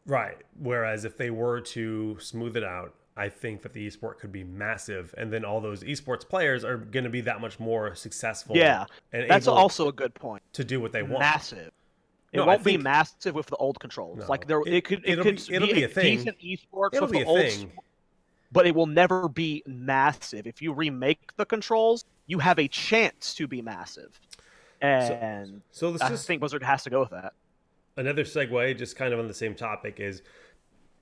Right. Whereas if they were to smooth it out, I think that the esport could be massive, and then all those esports players are going to be that much more successful. Yeah, and that's able also a good point. to do what they want. Massive. It No, I won't be think- massive with the old controls. No. Like there, It- it could it'll be be a a thing. decent esports It'll with be the a old, thing. but it will never be massive. If you remake the controls, you have a chance to be massive, and So let's I just think Blizzard has to go with that. another segue, just kind of on the same topic, is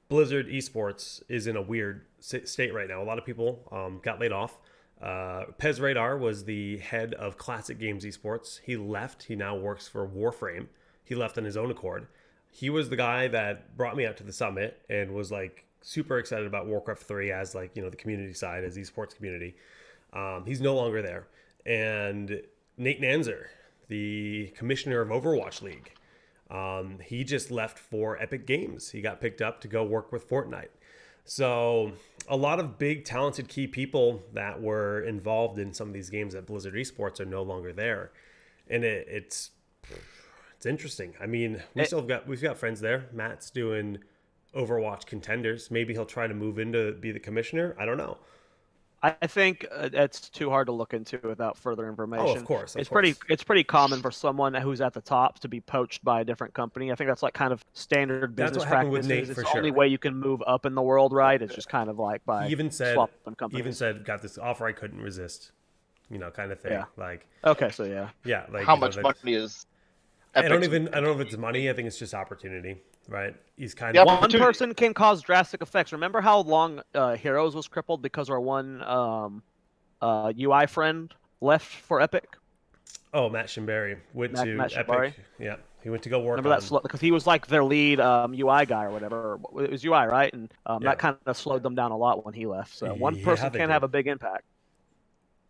Blizzard Esports is in a weird state right now. A lot of people got laid off. Pez Radar was the head of Classic Games Esports. He left. He now works for Warframe. He left on his own accord. He was the guy that brought me out to the summit and was like super excited about Warcraft 3 as like, the community side, as esports community. He's no longer there. And Nate Nanzer, the commissioner of Overwatch League, he just left for Epic Games. He got picked up to go work with Fortnite. So a lot of big, talented, key people that were involved in some of these games at Blizzard Esports are no longer there, and it's interesting. I mean, we've got friends there. Matt's doing Overwatch contenders. Maybe he'll try to move into be the commissioner. I don't know. I think it's too hard to look into without further information. Oh, of course. It's pretty common for someone who's at the top to be poached by a different company. I think that's like kind of standard That's business what happened practices. with Nate It's for the only sure. way you can move up in the world, right? It's just kind of like by He even said, swapping companies. got this offer I couldn't resist, kind of thing. Yeah. Like, Okay, so yeah. yeah, like How much money is? I don't Epic's- know if it's money. I think it's just opportunity, right? He's kind of Yeah. One person can cause drastic effects. Remember how long Heroes was crippled because our one UI friend left for Epic? Matt Shimberry went to Matt Epic. Shimberry? Yeah, he went to go work Remember on. that because he was like their lead UI guy or whatever. It was UI, right? And Yeah. that kind of slowed them down a lot when he left. So one Yeah, person they can did. have a big impact.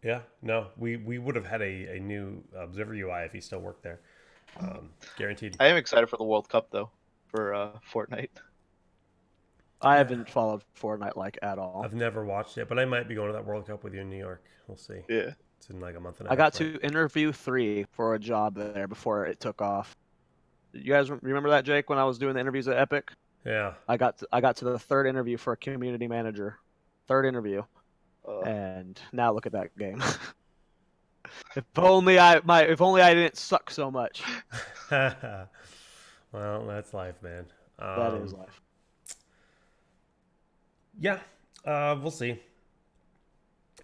Yeah, no, we would have had a new Observer UI if he still worked there, guaranteed. I am excited for the World Cup though, for Fortnite. I haven't followed Fortnite like at all. I've never watched it, but I might be going to that World Cup with you in New York. We'll see. Yeah. It's in like a month and a I half. got right? to interview 3 for a job there before it took off. You guys remember that, Jake? When I was doing the interviews at Epic, Yeah. I got to the 3rd interview for a community manager. 3rd interview, Uh, and now look at that game. If only I didn't suck so much. Well, that's life, man. That is life. Yeah, we'll see.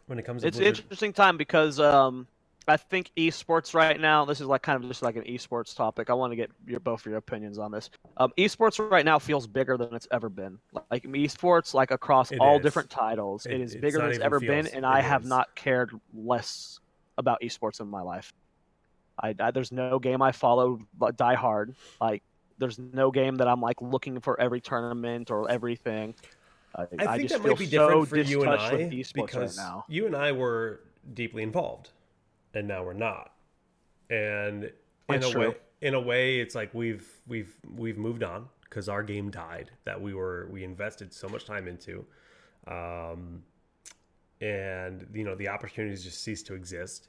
When it comes to It's an interesting time because I think esports right now. This is like kind of just like an esports topic. I want to get both of your opinions on this. Esports right now feels bigger than it's ever been. Like esports, like across It all is. different titles, it is It's bigger not than it's even ever been, feels, and it I have is. not cared less about esports in my life. There's no game I follow die hard. Like there's no game that I'm like looking for every tournament or everything. I I think just that might feel be different so for you and distraught with I esports because right now. you and I were deeply involved, and now we're not. And That's true. in a way, it's like we've moved on because our game died that we invested so much time into, and the opportunities just cease to exist.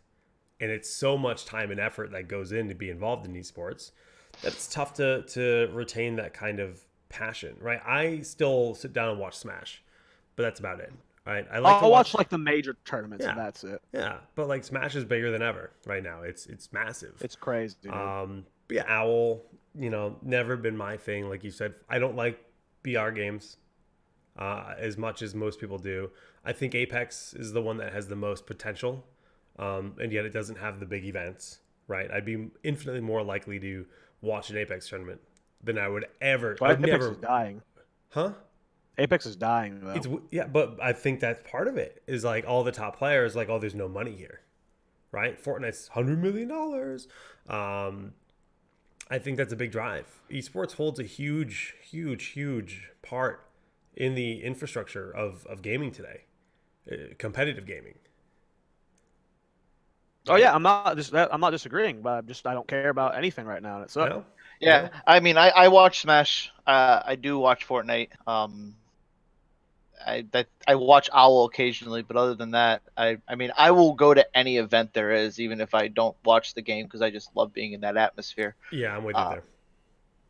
And it's so much time and effort that goes in to be involved in esports that it's tough to retain that kind of passion, right? I still sit down and watch Smash, but that's about it, right? I like to I'll watch like the major tournaments, Yeah. and that's it. yeah, but like Smash is bigger than ever right now. It's massive. It's crazy, dude. But yeah, Owl, never been my thing. Like you said, I don't like BR games as much as most people do. I think Apex is the one that has the most potential. And yet it doesn't have the big events, right? I'd be infinitely more likely to watch an Apex tournament than I would ever. But I'd Apex never, is dying. huh? Apex is dying though. Yeah, but I think that's part of it. Is like all the top players, like, oh, there's no money here, right? Fortnite's $100 million. I think that's a big drive. Esports holds a huge, huge, huge part in the infrastructure of gaming today, competitive gaming. Oh yeah, I'm not disagreeing, but I don't care about anything right now. And it sucks. No? yeah, No? I mean, I watch Smash. I do watch Fortnite. I watch Owl occasionally, but other than that, I mean, I will go to any event there is, even if I don't watch the game, because I just love being in that atmosphere. Yeah, I'm with you there.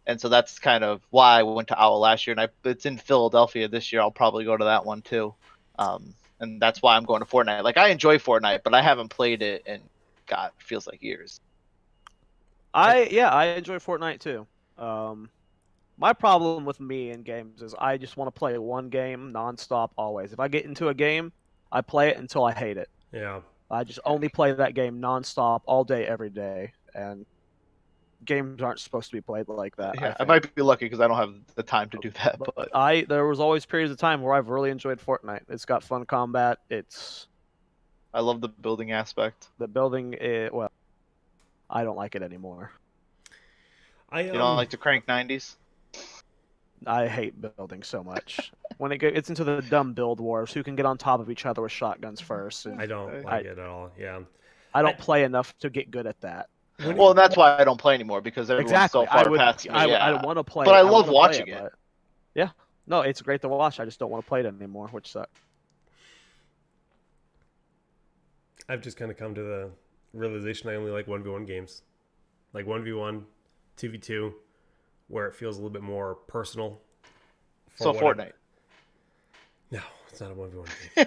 And so that's kind of why I went to Owl last year, and it's in Philadelphia this year. I'll probably go to that one too. And that's why I'm going to Fortnite. Like, I enjoy Fortnite, but I haven't played it in, God, it feels like years. I enjoy Fortnite too. My problem with me in games is I just want to play one game nonstop always. If I get into a game, I play it until I hate it. Yeah. I just only play that game nonstop all day, every day, and games aren't supposed to be played like that. Yeah, I think. might be lucky because I don't have the time to do that. But There was always periods of time where I've really enjoyed Fortnite. It's got fun combat. I love the building aspect. The building. Well, I don't like it anymore. You don't like to crank 90s? I hate building so much. When it's into the dumb build wars, who can get on top of each other with shotguns first? And I don't like it at all. Yeah. I don't play enough to get good at that. Well, that's why I don't play anymore, because everyone's so far past me. I want to play. But I love wanna watching play it. But yeah, no, it's great to watch. I just don't want to play it anymore, which sucks. I've just kind of come to the realization I only like 1v1 games. Like 1v1, 2v2, where it feels a little bit more personal, So what Fortnite. No, it's not a 1v1 game.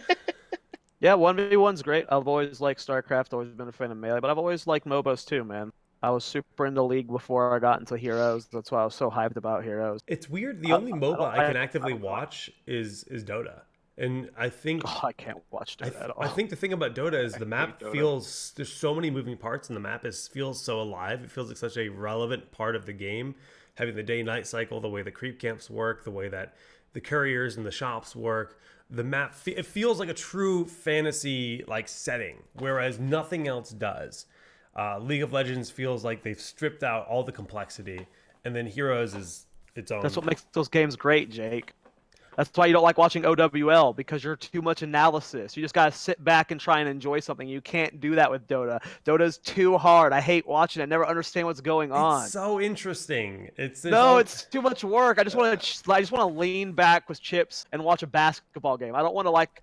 Yeah, 1v1's great. I've always liked StarCraft, always been a fan of Melee, but I've always liked MOBAs too, man. I was super into League before I got into Heroes. That's why I was so hyped about Heroes. It's weird. The only MOBA I can actively I don't watch is Dota, and I think Oh, I can't watch Dota at all. I think the thing about Dota is the map hate Dota. feels, there's so many moving parts, and the map feels so alive. It feels like such a relevant part of the game, having the day-night cycle, the way the creep camps work, the way that the couriers and the shops work. The map, it feels like a true fantasy like setting, whereas nothing else does. League of Legends feels like they've stripped out all the complexity, and then Heroes is its own. That's what makes those games great, Jake. That's why you don't like watching OWL, because you're too much analysis. You just gotta sit back and try and enjoy something. You can't do that with Dota. Dota's too hard. I hate watching it. I never understand what's going on. It's so interesting. It's Too much work. I just want to lean back with chips and watch a basketball game. I don't want to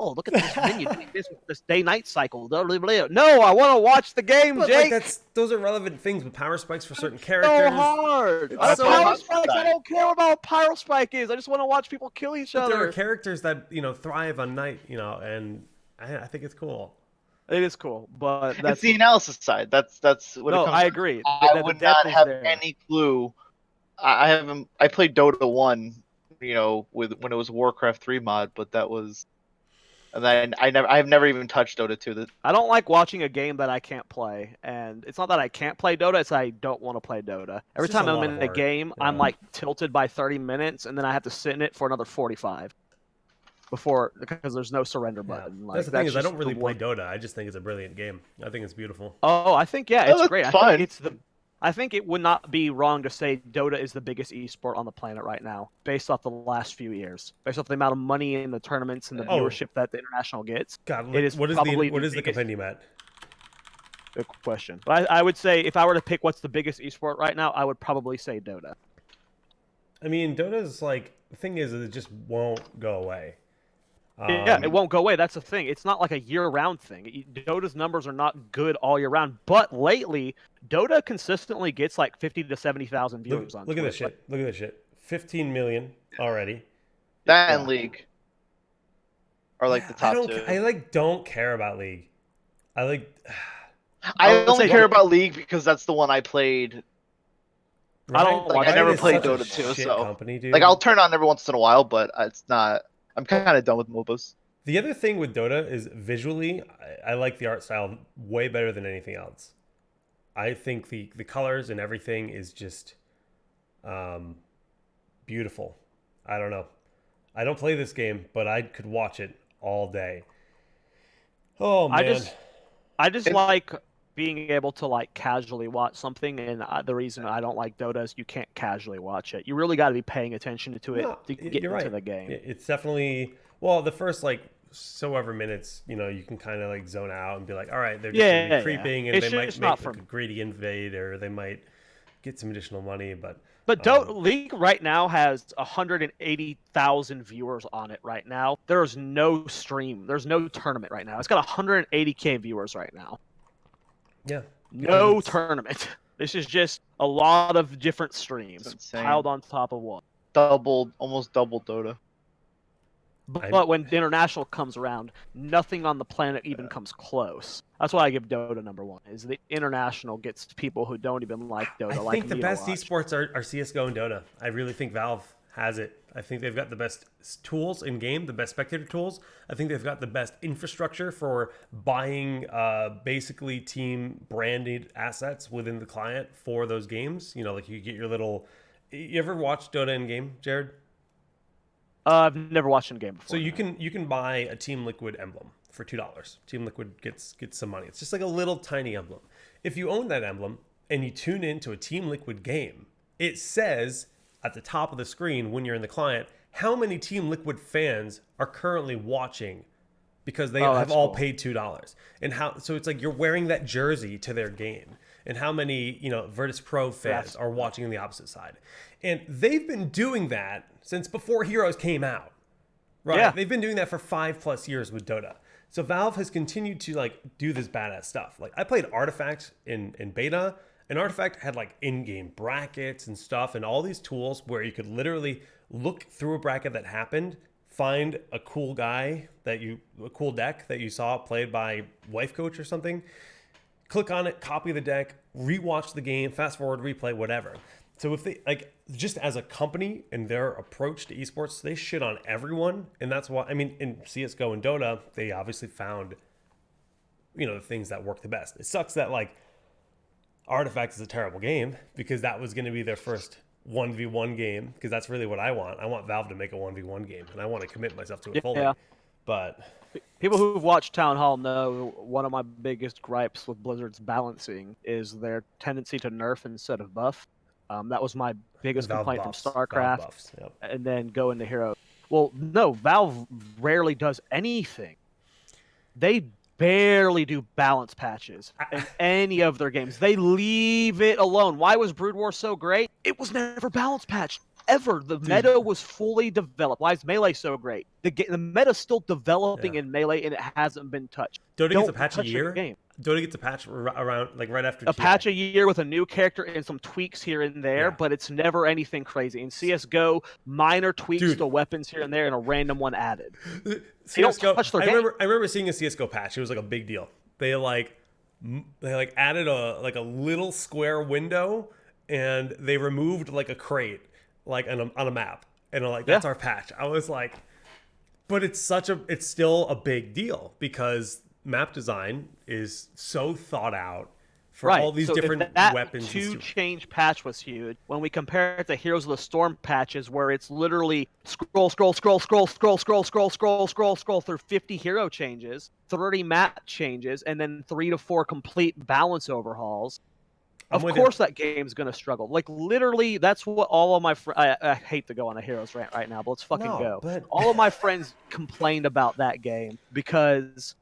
oh, look at this menu doing this day-night cycle. No, I want to watch the game, But Jake. like those are relevant things with power spikes for certain characters. So hard. It's so Power hard. spikes, I don't care about what power spike is. I just want to watch people kill each But there are other. characters that thrive on night, and I think it's cool. It is cool, but that's It's the analysis side. That's what it no. comes I to. agree. I would not is have there. any clue. I played Dota 1, when it was Warcraft 3 mod, but that was, and then I've never even touched Dota 2. I don't like watching a game that I can't play, and it's not that I can't play Dota; it's I don't want to play Dota. Every just time a I'm lot in of a art. game, Yeah. I'm like tilted by 30 minutes, and then I have to sit in it for another 45 because there's no surrender Yeah. button. That's the thing is I don't just really the play one- Dota. I just think it's a brilliant game. I think it's beautiful. Oh, I think Oh, it's that's great. fun. I think it would not be wrong to say Dota is the biggest esport on the planet right now, based off the last few years, based off the amount of money in the tournaments and the Oh. viewership that the international gets. God, It is what is probably the the biggest- compendium at? Good question. But I would say if I were to pick what's the biggest esport right now, I would probably say Dota. I mean, Dota's like, the thing is it just won't go away. Yeah, it won't go away. That's the thing. It's not like a year-round thing. Dota's numbers are not good all year round. But lately, Dota consistently gets like 50 to 70,000 viewers on Look at Twitch. this shit. Look at this shit. 15 million already. That and League are like the top two. I don't care about League. I would only say care Dota- about League because that's the one I played. I don't Like, watch I never Riot is played such a Dota 2, shit so company, dude. Like I'll turn on every once in a while, but it's not. I'm kind of done with MOBAs. The other thing with Dota is visually, I like the art style way better than anything else. I think the colors and everything is just beautiful. I don't know. I don't play this game, but I could watch it all day. Oh man. I just like being able to like casually watch something, and the reason I don't like Dota is you can't casually watch it. You really got to be paying attention to it No, to get you're into right. the game. It's definitely, well, the first like so ever minutes, you can kind of like zone out and be like, all right, they're just gonna be Yeah, creeping, yeah. and It's they might just make not like for- a greedy invade, or they might get some additional money, but League right now has 180,000 viewers on it right now. There's no stream. There's no tournament right now. It's got 180K viewers right now. yeah. No it's- tournament. This is just a lot of different streams It's insane. piled on top of one. Almost double Dota. But when the international comes around, nothing on the planet even comes close. That's why I give Dota number one. Is the international gets people who don't even like Dota. I like think the me to best watch. esports are CS:GO and Dota. I really think Valve has it. I think they've got the best tools in game, the best spectator tools. I think they've got the best infrastructure for buying basically team branded assets within the client for those games. Like you get your little. You ever watch Dota in game, Jared? I've never watched a game before. So you can buy a Team Liquid emblem for $2. Team Liquid gets some money. It's just like a little tiny emblem. If you own that emblem and you tune into a Team Liquid game, it says at the top of the screen when you're in the client how many Team Liquid fans are currently watching because they have all paid $2. And so it's like you're wearing that jersey to their game. And how many, Virtus Pro fans are watching on the opposite side. And they've been doing that since before Heroes came out. Right? Yeah. They've been doing that for 5+ years with Dota. So Valve has continued to do this badass stuff. Like I played Artifact in beta, and Artifact had in-game brackets and stuff and all these tools where you could literally look through a bracket that happened, find a cool deck that you saw played by Wife Coach or something, click on it, copy the deck, rewatch the game, fast forward, replay, whatever. So if they just as a company and their approach to esports, they shit on everyone, and that's why in CS:GO and Dota, they obviously found the things that work the best. It sucks that Artifact is a terrible game because that was going to be their first 1v1 game, because that's really what I want. I want Valve to make a 1v1 game, and I want to commit myself to it fully. Yeah. But people who've watched Town Hall know one of my biggest gripes with Blizzard's balancing is their tendency to nerf instead of buff. That was my biggest complaint from StarCraft, and then go into Hero. Well, no, Valve rarely does anything. They barely do balance patches in any of their games. They leave it alone. Why was Brood War so great? It was never balance patched. Ever. The meta was fully developed. Why is Melee so great? The meta's still developing in Melee, and it hasn't been touched. Dota gets a patch a year? Dota gets a patch around, right after a patch a year with a new character and some tweaks here and there, but it's never anything crazy. In CSGO, minor tweaks to weapons here and there and a random one added. CSGO, I remember seeing a CSGO patch. It was a big deal. They added a little square window, and they removed a crate on a map, and that's our patch. I was like, but it's still a big deal because map design is so thought out for all these different weapons. Two change patch was huge. When we compare it to Heroes of the Storm patches, where it's literally scroll through 50 hero changes, 30 map changes, and then 3 to 4 complete balance overhauls. Of course, that game's going to struggle. Literally, that's what all of my friends... I hate to go on a Heroes rant right now, but let's fucking go. But... all of my friends complained about that game because...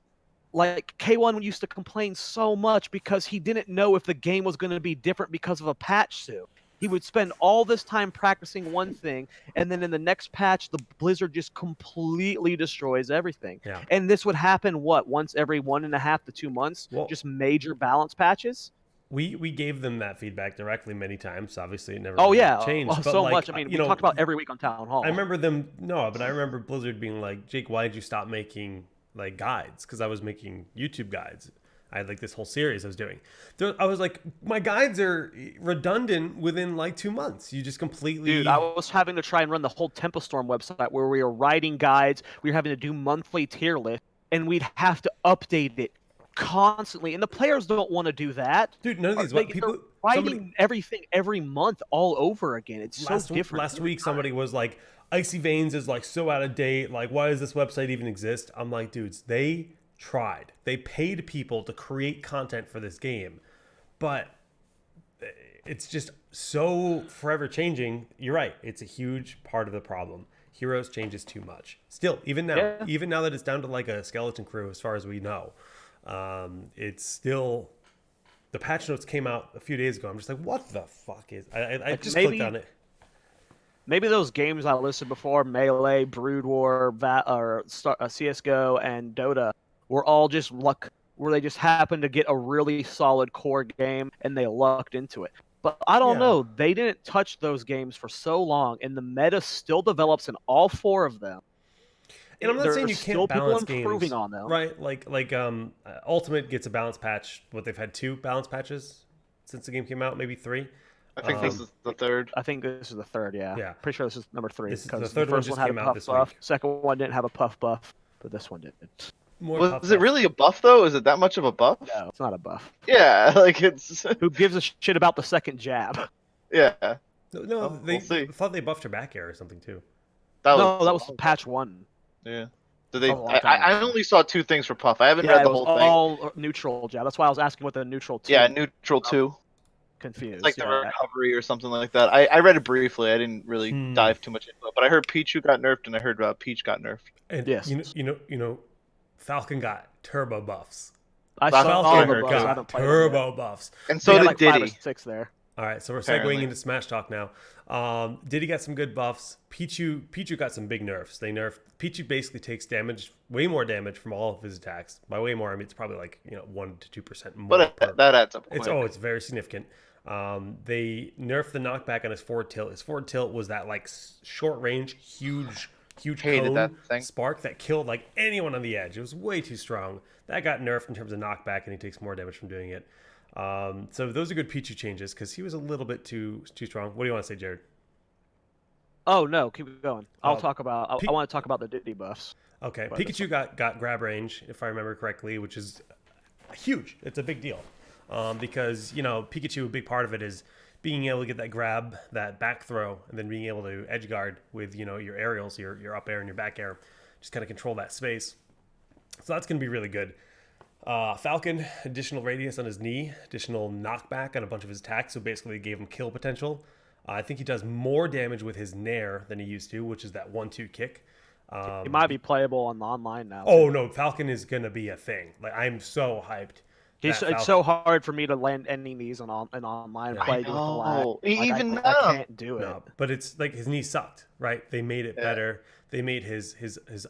K1 used to complain so much because he didn't know if the game was going to be different because of a patch soon. He would spend all this time practicing one thing, and then in the next patch, the Blizzard just completely destroys everything. Yeah. And this would happen, once every 1.5 to 2 months? Just major balance patches? We gave them that feedback directly many times. Obviously, it never changed. But so much. We talked about every week on Town Hall. I remember Blizzard being like, Jake, why did you stop making guides? Because I was making YouTube guides. I had this whole series I was doing. I was like, my guides are redundant within 2 months. You just completely... Dude, I was having to try and run the whole Temple Storm website where we were writing guides. We were having to do monthly tier lists, and we'd have to update it constantly. And the players don't want to do that. Dude, none of these people writing everything every month all over again. It's so different. Last week, somebody was like, Icy Veins is so out of date. Why does this website even exist? I'm like, dudes, they tried. They paid people to create content for this game, but it's just so forever changing. You're right. It's a huge part of the problem. Heroes changes too much. Still, even now that it's down to a skeleton crew, as far as we know, it's still... The patch notes came out a few days ago. I'm just like, what the fuck is... I just clicked on it. Maybe those games I listed before, Melee, Brood War, CSGO, and Dota, were all just luck, where they just happened to get a really solid core game, and they lucked into it. But I don't know. They didn't touch those games for so long, and the meta still develops in all 4 of them. And I'm not saying you can't balance games. Improving on them. Right? Ultimate gets a balance patch. They've had 2 balance patches since the game came out, maybe 3. I think this is the 3rd. I think this is the 3rd, yeah. Pretty sure this is number 3. This is the 3rd the first one had came a out puff this buff. week. Second one didn't have a puff buff, but this one didn't. Was it really a buff, though? Is it that much of a buff? No, it's not a buff. Yeah, it's... Who gives a shit about the second jab? Yeah. No, I thought they buffed her back air or something, too. That was patch 1. Yeah. Did they? I only saw 2 things for Puff. I haven't read the whole thing. All neutral jab. That's why I was asking what the neutral 2. Yeah, neutral 2. Confused. It's the recovery or something like that. I read it briefly. I didn't really dive too much into it, but I heard Pichu got nerfed and I heard Peach got nerfed. And yes, you know, Falcon got turbo buffs. I saw Falcon got turbo buffs, and so did Diddy. 5 or 6 there. All right, so we're segueing into Smash Talk now. Diddy got some good buffs. Pichu got some big nerfs. Pichu basically takes damage, way more damage from all of his attacks. By way more, I mean it's probably 1 to 2% more. But that adds up. It's very significant. They nerfed the knockback on his forward tilt. His forward tilt was that like short range, huge Hated cone that thing. spark that killed like anyone on the edge. It was way too strong. That got nerfed in terms of knockback, and he takes more damage from doing it. So those are good Pichu changes because he was a little bit too strong. What do you want to say, Jared? Oh no, keep going. I'll Oh, talk about. I want to talk about the Diddy buffs. Okay, But Pikachu got grab range, if I remember correctly, which is huge. It's a big deal because Pikachu, a big part of it is being able to get that grab, that back throw, and then being able to edge guard with your aerials, your up air and your back air, just kind of control that space. So that's going to be really good. Falcon, additional radius on his knee, additional knockback on a bunch of his attacks, so basically it gave him kill potential. I think he does more damage with his Nair than he used to, which is that 1-2 kick. He might be playable on the online now. Oh no, Falcon is gonna be a thing. Like I'm so hyped. It's so hard for me to land any knees an online Yeah. play with the lag. Even I can't do it. No, but it's like his knee sucked, right? They made it better. They made his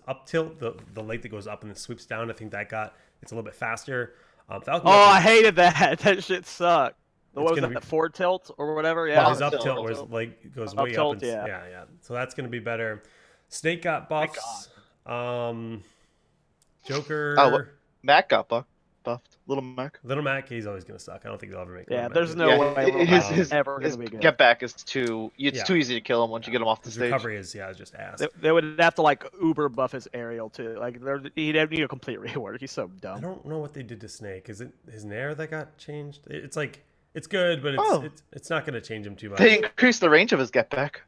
up tilt, the leg that goes up and then sweeps down. I think it's a little bit faster. Falcon. Oh, I hated that. That shit sucked. What was gonna that? be- Forward tilt or whatever? Yeah. Well, his Up up tilt tilt. was like goes Up way tilt, up. And, yeah. yeah. So that's gonna be better. Snake got buffs. Joker. Oh, Mac got buffed. Little Mac. Little Mac, he's always gonna suck. I don't think they'll ever make. Yeah, Little Mac there's good. no way Little Mac his is ever his going to be good. get back is too. It's Yeah. too easy to kill him once you get him off the His stage. recovery is just ass. They would have to like uber buff his aerial too. Like he'd need a complete rework. He's so I dumb. don't know what they did to Snake. Is it his Nair that got changed? It's like it's good, but it's not gonna change him too much. They increased the range of his get back.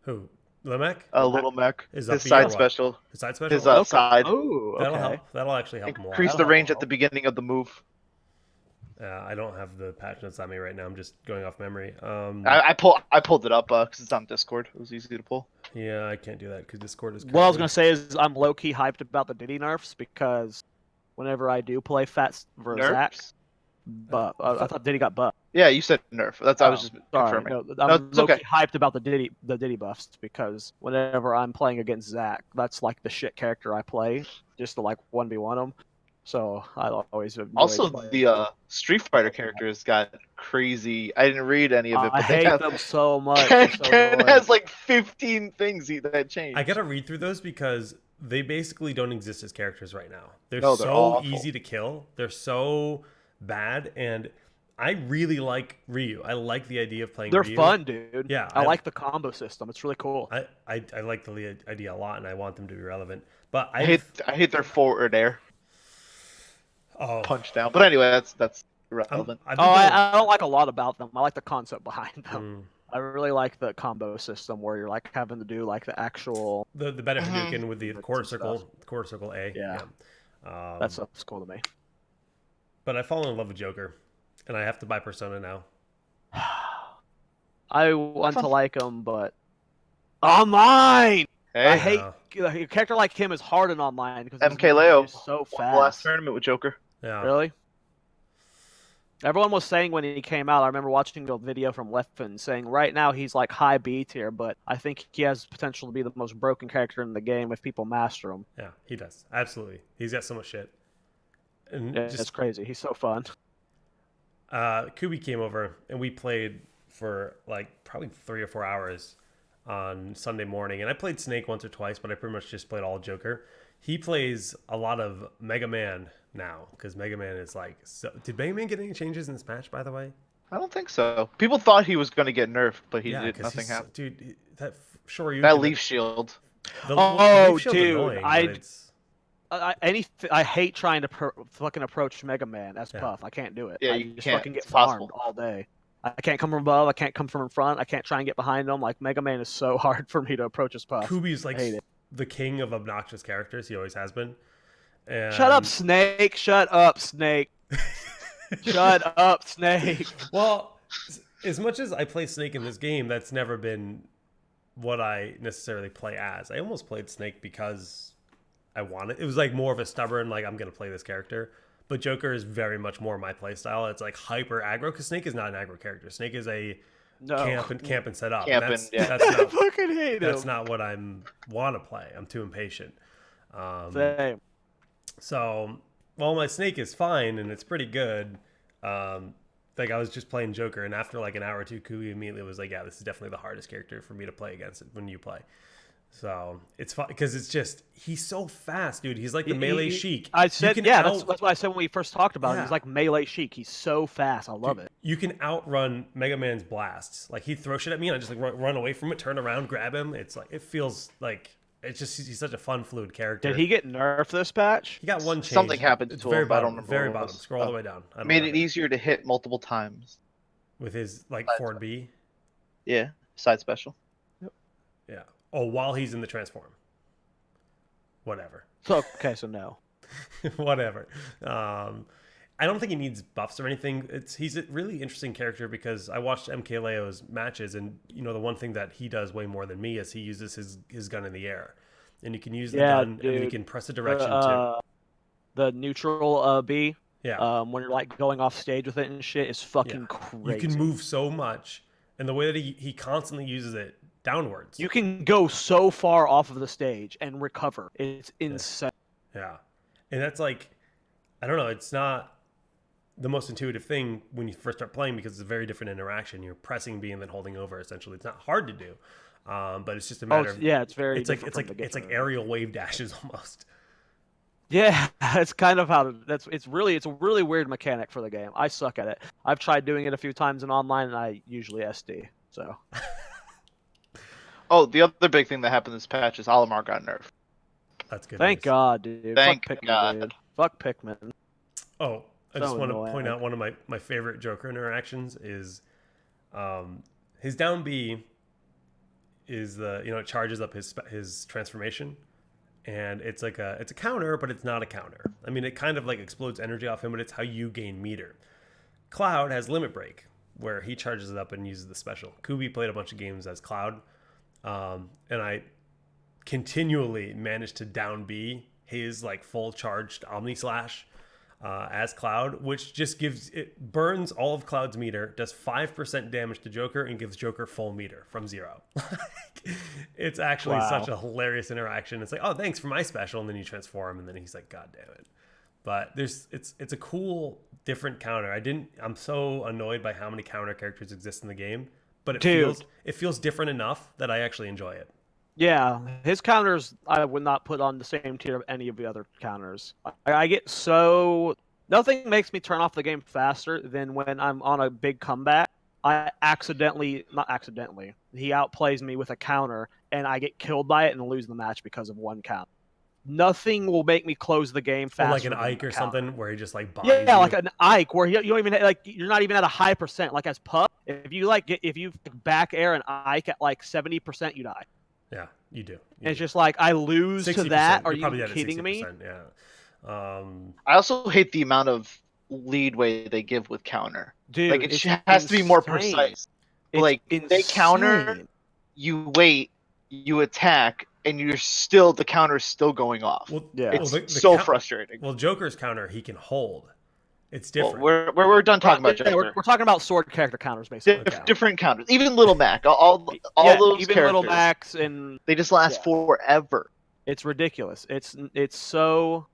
Who? Limac? Little Mac. His His up B or side what? special. His side special. His side. Oh, That'll okay. help. That'll actually help him a lot. Increase the That'll range help. at the beginning of the move. I don't have the patch notes on me right now. I'm just going off memory. I pulled it up because it's on Discord. It was easy to pull. Yeah, I can't do that because Discord is. What I was currently- gonna say is I'm low key hyped about the Diddy nerfs because whenever I do play Fat Verzak, Nerfs? but I thought Diddy got buffed. Yeah, you said nerf. I was just Sorry, confirming. no, I'm it's low okay. key hyped about the Diddy buffs because whenever I'm playing against Zach, that's like the shit character I play just to like 1v1 him. So I always enjoy Also, playing. the Street Fighter characters got crazy. I didn't read any of it, I but they hate have, them so much. They're so Ken annoying. has like 15 things that changed. I gotta read through those because they basically don't exist as characters right now. They're No, they're so awful. easy to kill. They're so bad, and I really like Ryu. I like the idea of playing. They're Ryu. fun, dude. Yeah, I like the combo system. It's really cool. I like the idea a lot, and I want them to be relevant. But I hate their forward air punch down. But anyway, that's irrelevant. I don't like a lot about them. I like the concept behind them. Mm. I really like the combo system where you're like having to do like the actual. The better Hadouken with the That's quarter some circle A. Yeah. That stuff's cool to me. But I fall in love with Joker, and I have to buy Persona now. I want to like him, but online. Hey, I hate a character like him is hard in online because his MK moves Leo are just so won the fast. last tournament with Joker. Yeah. Really? Everyone was saying when he came out, I remember watching a video from Leffen saying right now he's like high B tier, but I think he has potential to be the most broken character in the game if people master him. Yeah, he does. Absolutely. He's got so much shit. And Yeah, it's crazy. He's so fun. Kubi came over and we played for like probably 3 or 4 hours on Sunday morning. And I played Snake once or twice, but I pretty much just played all Joker. He plays a lot of Mega Man now because Mega Man is like. So, did Mega Man get any changes in this match, by the way? I don't think so. People thought he was going to get nerfed, but he did 'cause nothing happened. Dude, that Shoryuken. That leaf shield. The Oh, leaf shield's dude, annoying, I- but it's- I hate trying to fucking approach Mega Man as Yeah. Puff. I can't do it. Yeah, I you just can't. fucking get It's farmed impossible. all day. I can't come from above. I can't come from in front. I can't try and get behind him. Like Mega Man is so hard for me to approach as Puff. Kubi's like I hate it. the king of obnoxious characters. He always has been. And Shut up, Snake. Shut up, Snake. Shut up, Snake. Well, as much as I play Snake in this game, that's never been what I necessarily play as. I almost played Snake because I wanted. It was like more of a stubborn, like I'm gonna play this character. But Joker is very much more my play style. It's like hyper aggro because Snake is not an aggro character. Snake is a No. camp and set up. Camp And and- yeah. that's I not fucking hate that's him. not what I'm want to play. I'm too impatient. like I was just playing Joker, and after like an hour or two, Kubi immediately was like, "Yeah, this is definitely the hardest character for me to play against when you play." So it's fun because it's just he's so fast, dude. He's like the melee Sheik. I said, that's what I said when we first talked about him. He's like melee Sheik. He's so fast. I love it. You can outrun Mega Man's blasts. Like he throws shit at me, and I just like run away from it, turn around, grab him. It's like it feels like it's just he's such a fun, fluid character. Did he get nerfed this patch? He got one change. Something happened to very him. bottom, I don't remember. very bottom. Scroll all the way down. Made it easier to hit multiple times with his like forward B. Yeah, side special. Yep. Yeah. Oh, while he's in the transform. Whatever. So so no. Whatever. I don't think he needs buffs or anything. He's a really interesting character because I watched MKLeo's matches, and you know the one thing that he does way more than me is he uses his gun in the air, and you can use the gun and then you can press a direction to the neutral B. Yeah. When you're like going off stage with it and shit is fucking crazy. You can move so much, and the way that he constantly uses it downwards. You can go so far off of the stage and recover. It's insane. Yeah. And that's like, I don't know, it's not the most intuitive thing when you first start playing because it's a very different interaction. You're pressing B and then holding over essentially. It's not hard to do. But it's just a matter of it's very it's like aerial wave dashes almost. Yeah, it's kind of how it's a really weird mechanic for the game. I suck at it. I've tried doing it a few times in online and I usually SD. So Oh, the other big thing that happened this patch is Olimar got nerfed. That's good. Thank God, dude. Thank Fuck Pikmin, God. dude. Fuck Pikmin. Oh, I just want to annoying. point out one of my favorite Joker interactions is his down B is it charges up his transformation, and it's like it's a counter, but it's not a counter. I mean, it kind of like explodes energy off him, but it's how you gain meter. Cloud has Limit Break, where he charges it up and uses the special. Kubi played a bunch of games as Cloud, and I continually managed to down B his like full charged Omni Slash as Cloud, which just burns all of Cloud's meter, does 5% damage to Joker, and gives Joker full meter from 0. It's actually such a hilarious interaction. It's like, oh, thanks for my special, and then you transform, and then he's like, God damn it. But it's a cool different counter. I'm so annoyed by how many counter characters exist in the game, but it feels different enough that I actually enjoy it. Yeah, his counters I would not put on the same tier of any of the other counters. I get so nothing makes me turn off the game faster than when I'm on a big comeback. He outplays me with a counter and I get killed by it and lose the match because of one count. Nothing will make me close the game faster. Or like an Ike or something where he just like bodies yeah, you. like an Ike where you don't even like you're not even at a high percent. Like as Pup, if you back air an Ike at like 70%, you die. Yeah, you do. It's just like I lose to that. Are you kidding me? Yeah. I also hate the amount of leadway they give with counter. Dude, like it has to be more precise. Like they counter, you wait, you attack, and the counter's still going off. Well, it's so frustrating. Well, Joker's counter he can hold. It's different. Well, we're done talking about Joker. Yeah, we're talking about sword character counters, basically. Different counters. Even Little Mac. All those even characters. Little Macs and they just last forever. It's ridiculous. It's so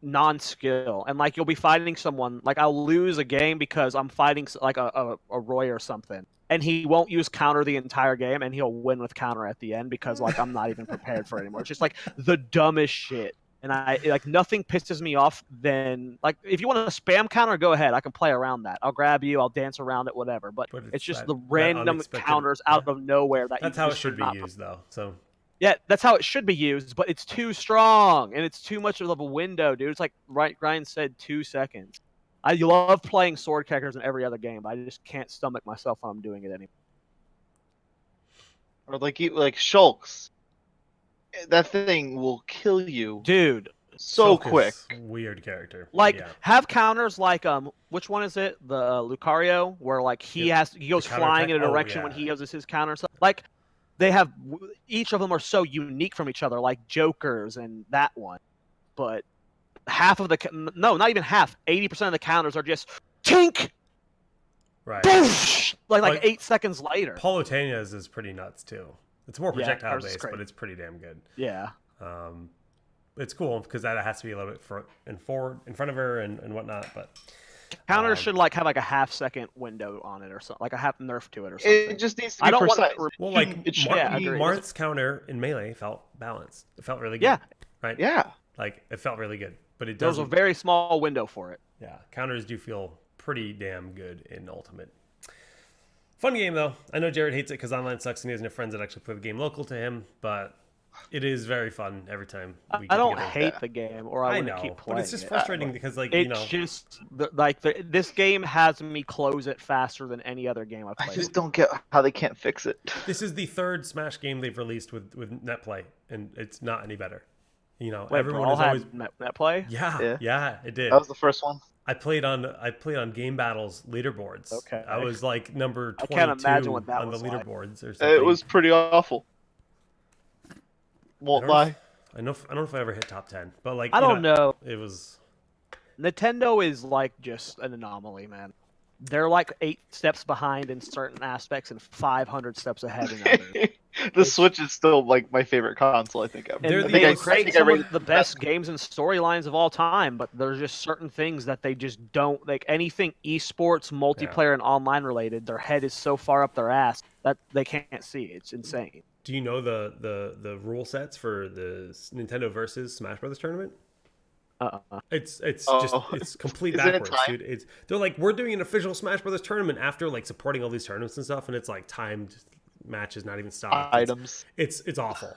non-skill, and like you'll be fighting someone. Like I'll lose a game because I'm fighting like a Roy or something, and he won't use counter the entire game, and he'll win with counter at the end because like I'm not even prepared for it anymore. It's just like the dumbest shit. And I like nothing pisses me off than like if you want to spam counter, go ahead. I can play around that. I'll grab you. I'll dance around it, whatever. But it's just the random counters out of nowhere that's how it should be used, though. So yeah, that's how it should be used. But it's too strong and it's too much of a window, dude. It's like Ryan said, 2 seconds. I love playing sword characters in every other game, but I just can't stomach myself when I'm doing it anymore. Or like Shulks. That thing will kill you, dude, so quick. Weird character. Like have counters like which one is it? The Lucario, where like he goes flying in a direction when he uses his counter. So, like they have each of them are so unique from each other, like Jokers and that one. But half of not even half, 80% of the counters are just tink. Right. Boosh, like 8 seconds later. Palutenia's is pretty nuts too. It's more projectile based, but it's pretty damn good. Yeah. It's cool because that has to be a little bit in front of her and whatnot. But Counters should have a half-second window on it or something, like a half nerf to it or something. It just needs to be I don't precise. want Well, like it should be. Marth's counter in Melee felt balanced. It felt really good. Yeah. Right. Yeah. Like it felt really good, but it There was doesn't. a very small window for it. Yeah, counters do feel pretty damn good in Ultimate. Fun game though. I know Jared hates it because online sucks and he doesn't have friends that actually play the game local to him, but it is very fun every time. We I don't together. hate the game, or I wouldn't keep playing. But it's just it. frustrating because, like, It's just this game has me close it faster than any other game I've I played. just don't get how they can't fix it. This is the third Smash game they've released with NetPlay, and it's not any better. You know, Wait, everyone Brawl is always had NetPlay. Yeah, it did. That was the first one. I played on Game Battles leaderboards. Okay. I was like number 22 I can't imagine what that on the was like. leaderboards or something. It was pretty awful. Won't lie. I don't know if I ever hit top 10, but like I don't know. It was Nintendo is like just an anomaly, man. They're like 8 steps behind in certain aspects and 500 steps ahead in others. The Switch is still like my favorite console. I think ever. And they create some of the best games and storylines of all time, but there's just certain things that they just don't like. Anything esports, multiplayer, and online related, their head is so far up their ass that they can't see. It's insane. Do you know the rule sets for the Nintendo versus Smash Brothers tournament? It's complete backwards, dude. They're like, we're doing an official Smash Brothers tournament after like supporting all these tournaments and stuff, and it's like timed matches, not even stopped. Items. It's awful.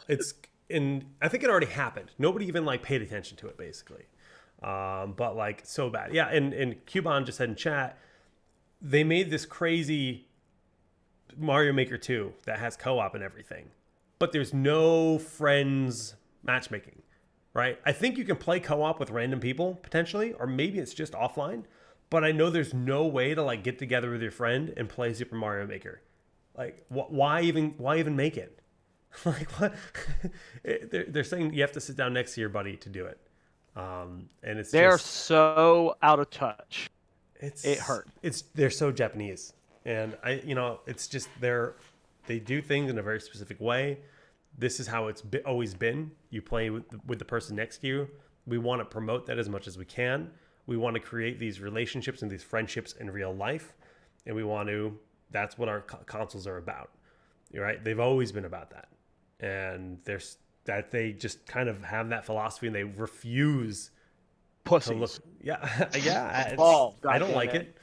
And I think it already happened. Nobody even like paid attention to it basically. But like so bad. Yeah, and Cubon just said in chat, they made this crazy Mario Maker 2 that has co-op and everything, but there's no friends matchmaking. Right? I think you can play co-op with random people potentially, or maybe it's just offline. But I know there's no way to like get together with your friend and play Super Mario Maker. Like, why even make it? Like, what? They're saying you have to sit down next to your buddy to do it, and they're so out of touch. It hurt. They're so Japanese, and it's just they do things in a very specific way. This is how it's always been. You play with the person next to you. We want to promote that as much as we can. We want to create these relationships and these friendships in real life. And that's what our consoles are about. Right? They've always been about that. And they just kind of have that philosophy and they refuse pussies. To look. Yeah. Yeah. I don't like it.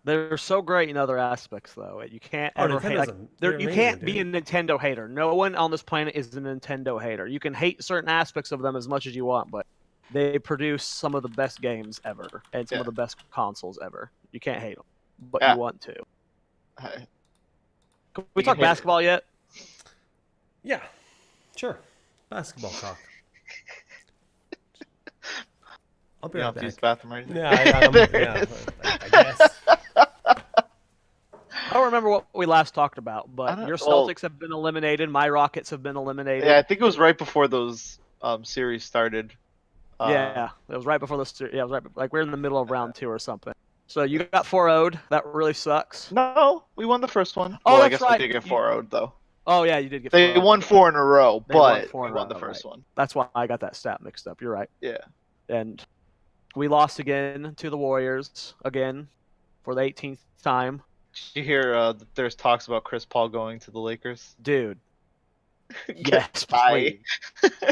They're so great in other aspects, though. You can't ever hate. You can't be a Nintendo hater. No one on this planet is a Nintendo hater. You can hate certain aspects of them as much as you want, but they produce some of the best games ever and some of the best consoles ever. You can't hate them, but you want to. Can we talk basketball yet? Yeah, sure. Basketball talk. I'll be right back. Use the bathroom right now. I guess. I don't remember what we last talked about, but your Celtics have been eliminated. My Rockets have been eliminated. Yeah, I think it was right before those series started. Yeah, it was right before the. Yeah, it was right. Like we're in the middle of round 2 or something. So you got 4-0'd. That really sucks. No, we won the first one. Oh, well, that's I guess right. we did get 4-0'd though. Oh yeah, you did get. They 4-0'd. won 4 in a row, but we won the first one. That's why I got that stat mixed up. You're right. Yeah. And we lost again to the Warriors again for the 18th time. Did you hear there's talks about Chris Paul going to the Lakers? Dude. Yes, please.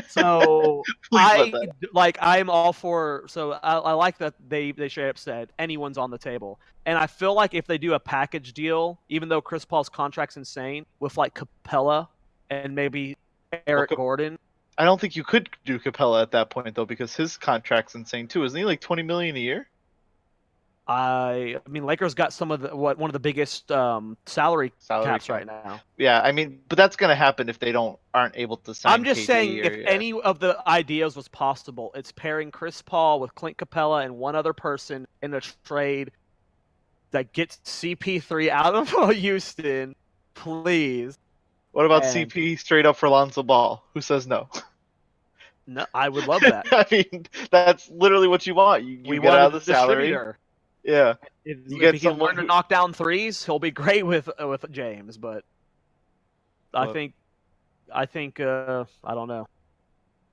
So I'm all for. So I like that they straight up said anyone's on the table, and I feel like if they do a package deal, even though Chris Paul's contract's insane, with like Capella and maybe Eric Gordon. I don't think you could do Capella at that point though, because his contract's insane too. Isn't he like $20 million a year? I mean, Lakers got some of one of the biggest salary caps right now. Yeah, I mean, but that's gonna happen if they aren't able to sign. I'm just saying, if any of the ideas was possible, it's pairing Chris Paul with Clint Capella and one other person in a trade that gets CP3 out of Houston, please. What about CP straight up for Lonzo Ball? Who says no? No, I would love that. I mean, that's literally what you want. You get out of the salary. Yeah. If he can learn to knock down threes, he'll be great with James. But I think I don't know.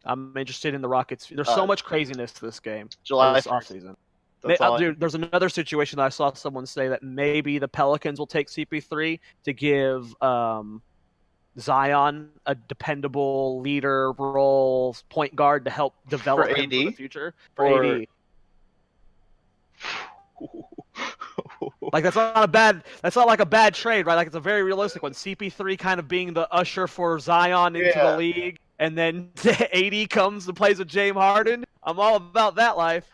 I'm interested in the Rockets. There's so much craziness to this game. July This 1st. offseason. That's all Dude, there's another situation that I saw someone say that maybe the Pelicans will take CP3 to give Zion a dependable leader role, point guard to help develop For him for the AD? future for Or- AD. Like that's not like a bad trade, right? Like it's a very realistic one. CP3 kind of being the usher for Zion into the league, and then AD comes and plays with James Harden. I'm all about that life.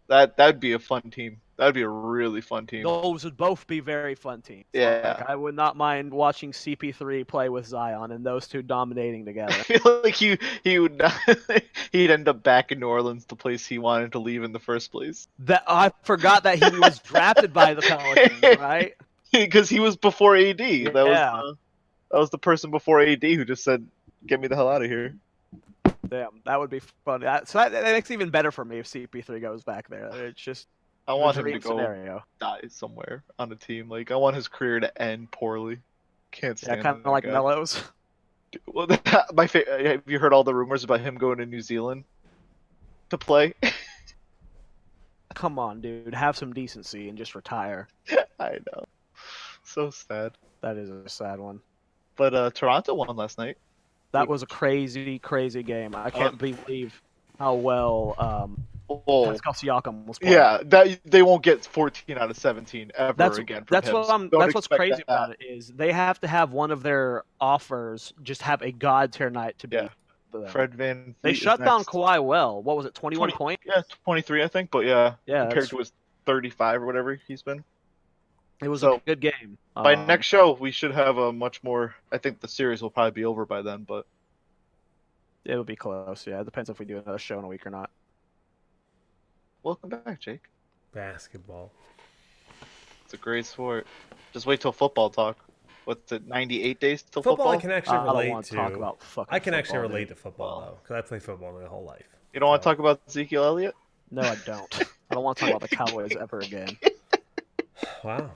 That'd be a fun team. That'd be a really fun team. Those would both be very fun teams. Yeah. Like, I would not mind watching CP3 play with Zion and those two dominating together. I feel like he would not, he'd end up back in New Orleans, the place he wanted to leave in the first place. That I forgot that he was drafted by the Pelicans, right? Because he was before AD. Yeah. That was the person before AD who just said, "Get me the hell out of here." Damn, that would be fun. So that makes it even better for me if CP3 goes back there. It's just I want a him to dream go scenario. die somewhere on a team. Like I want his career to end poorly. Can't stand. Yeah, kind of that like guy. Mellows. Well, have you heard all the rumors about him going to New Zealand to play? Come on, dude, have some decency and just retire. I know. So sad. That is a sad one. But Toronto won last night. That was a crazy, crazy game. I can't believe how well Pascal Siakam was playing. Yeah, that they won't get 14 out of 17 ever again. That's what's crazy about it is they have to have one of their offers just have a god tier night to beat them. Fred Van. They shut down Kawhi well. What was it, 21 points? Yeah, 23 I think, but yeah, compared to his 35 or whatever he's been. It was a good game. By next show, we should have a much more. I think the series will probably be over by then, but it'll be close. Yeah, it depends if we do another show in a week or not. Welcome back, Jake. Basketball. It's a great sport. Just wait till football talk. What's it? 98 days till football. football. I can actually relate I don't want to talk about fucking. I can actually football, relate dude. to football though, because I played football my whole life. You don't want to talk about Ezekiel Elliott? No, I don't. I don't want to talk about the Cowboys ever again. Wow.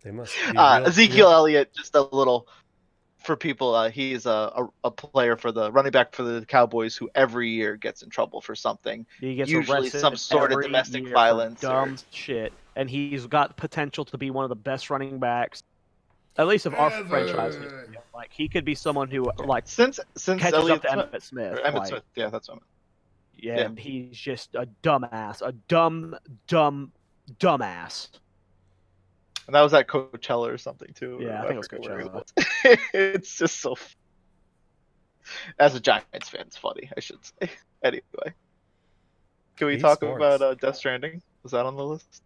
They must be Ezekiel Elliott, just a little for people. He's a player for the running back for the Cowboys who every year gets in trouble for something. He gets usually arrested some sort of every domestic year violence. for dumb shit, and he's got potential to be one of the best running backs, at least of our franchise. Like he could be someone who like since catches Elliott up to Emmitt Smith. Emmitt Smith, yeah, that's what I meant. Yeah, and he's just a dumbass, a dumbass. And that was at Coachella or something too. Yeah, I think it was Coachella. It's just so. As a Giants fan, it's funny. I should say. Anyway, can we talk about Death Stranding? Was that on the list?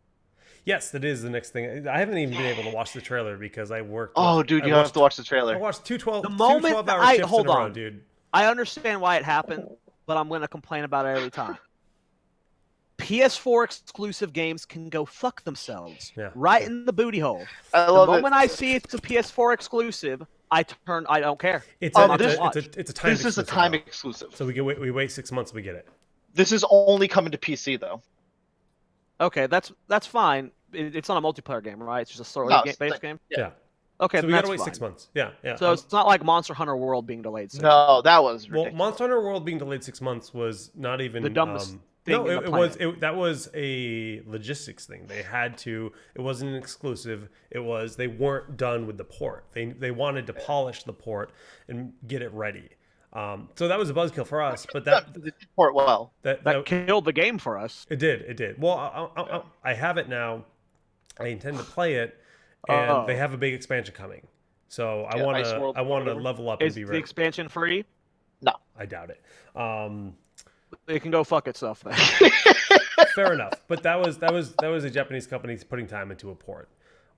Yes, that is the next thing. I haven't even been able to watch the trailer because I worked. Oh, dude, you have to watch the trailer. I watched two 12-hour shifts hold in a row, on, dude. I understand why it happened, but I'm going to complain about it every time. PS4 exclusive games can go fuck themselves right in the booty hole. I love the moment I see it's a PS4 exclusive, I don't care. It's a time This is a time exclusive. So we wait 6 months, we get it. This is only coming to PC though. Okay, that's fine. It's not a multiplayer game, right? It's just a story-based game. Yeah. Okay, so we gotta wait 6 months. Yeah. So it's not like Monster Hunter World being delayed 6 months. No, that was ridiculous. Well, Monster Hunter World being delayed 6 months was not even the dumbest thing. No, that was a logistics thing. They had to. It wasn't an exclusive. It was they weren't done with the port. They wanted to polish the port and get it ready. So that was a buzzkill for us. But that port well. That killed the game for us. It did. Well, I have it now. I intend to play it, and they have a big expansion coming. So I want to level up and be ready. Is the expansion free? No, I doubt it. It can go fuck itself then. Fair enough, but that was a Japanese company putting time into a port,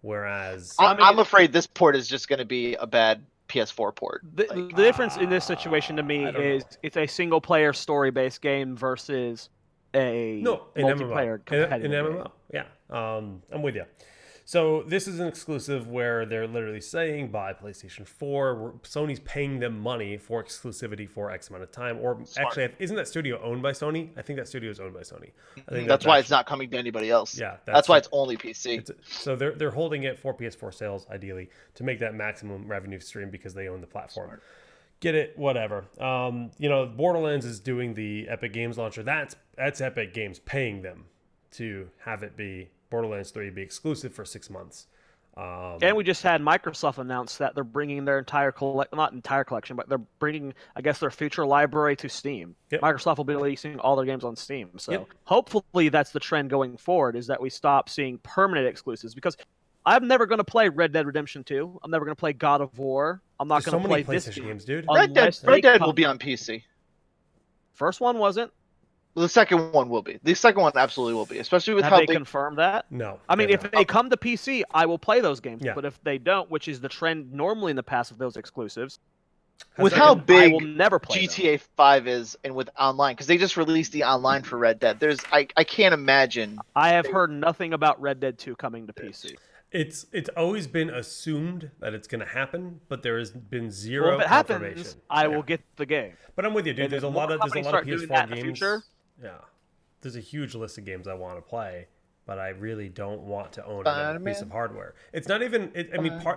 whereas I'm afraid this port is just going to be a bad PS4 port. The difference in this situation to me is it's a single player story based game versus a multiplayer competitive MMO. game. Yeah, I'm with you. So this is an exclusive where they're literally saying buy PlayStation 4. Sony's paying them money for exclusivity for X amount of time. Or actually, isn't that studio owned by Sony? I think that studio is owned by Sony. I think that's why it's not coming to anybody else. Yeah, that's why it's only PC. So they're holding it for PS4 sales, ideally, to make that maximum revenue stream because they own the platform. Get it, whatever. Borderlands is doing the Epic Games launcher. That's Epic Games paying them to have it be Borderlands 3 be exclusive for 6 months. And we just had Microsoft announce that they're bringing their not entire collection, but they're bringing, I guess, their future library to Steam. Yep. Microsoft will be releasing all their games on Steam. So Yep. hopefully that's the trend going forward, is that we stop seeing permanent exclusives. Because I'm never going to play Red Dead Redemption 2. I'm never going to play God of War. I'm not There's going so to many play this PlayStation game. games, dude. Red Dead will be on PC. First one wasn't. The second one will be. The second one absolutely will be, especially with Have how they big. confirmed that? No. I mean, they're if not. they come to PC, I will play those games. Yeah. But if they don't, which is the trend normally in the past of those exclusives, With that how been- big I will never play them. GTA 5 is, and with online, because they just released the online for Red Dead. I can't imagine. I have heard nothing about Red Dead 2 coming to PC. It's always been assumed that it's going to happen, but there has been zero Well, if it confirmation. happens, I will get the game. But I'm with you, dude. And There's if a lot more of companies start doing PS4 that in the games. future- Yeah, there's a huge list of games I want to play, but I really don't want to own another Spider-Man. piece of hardware. It's not even.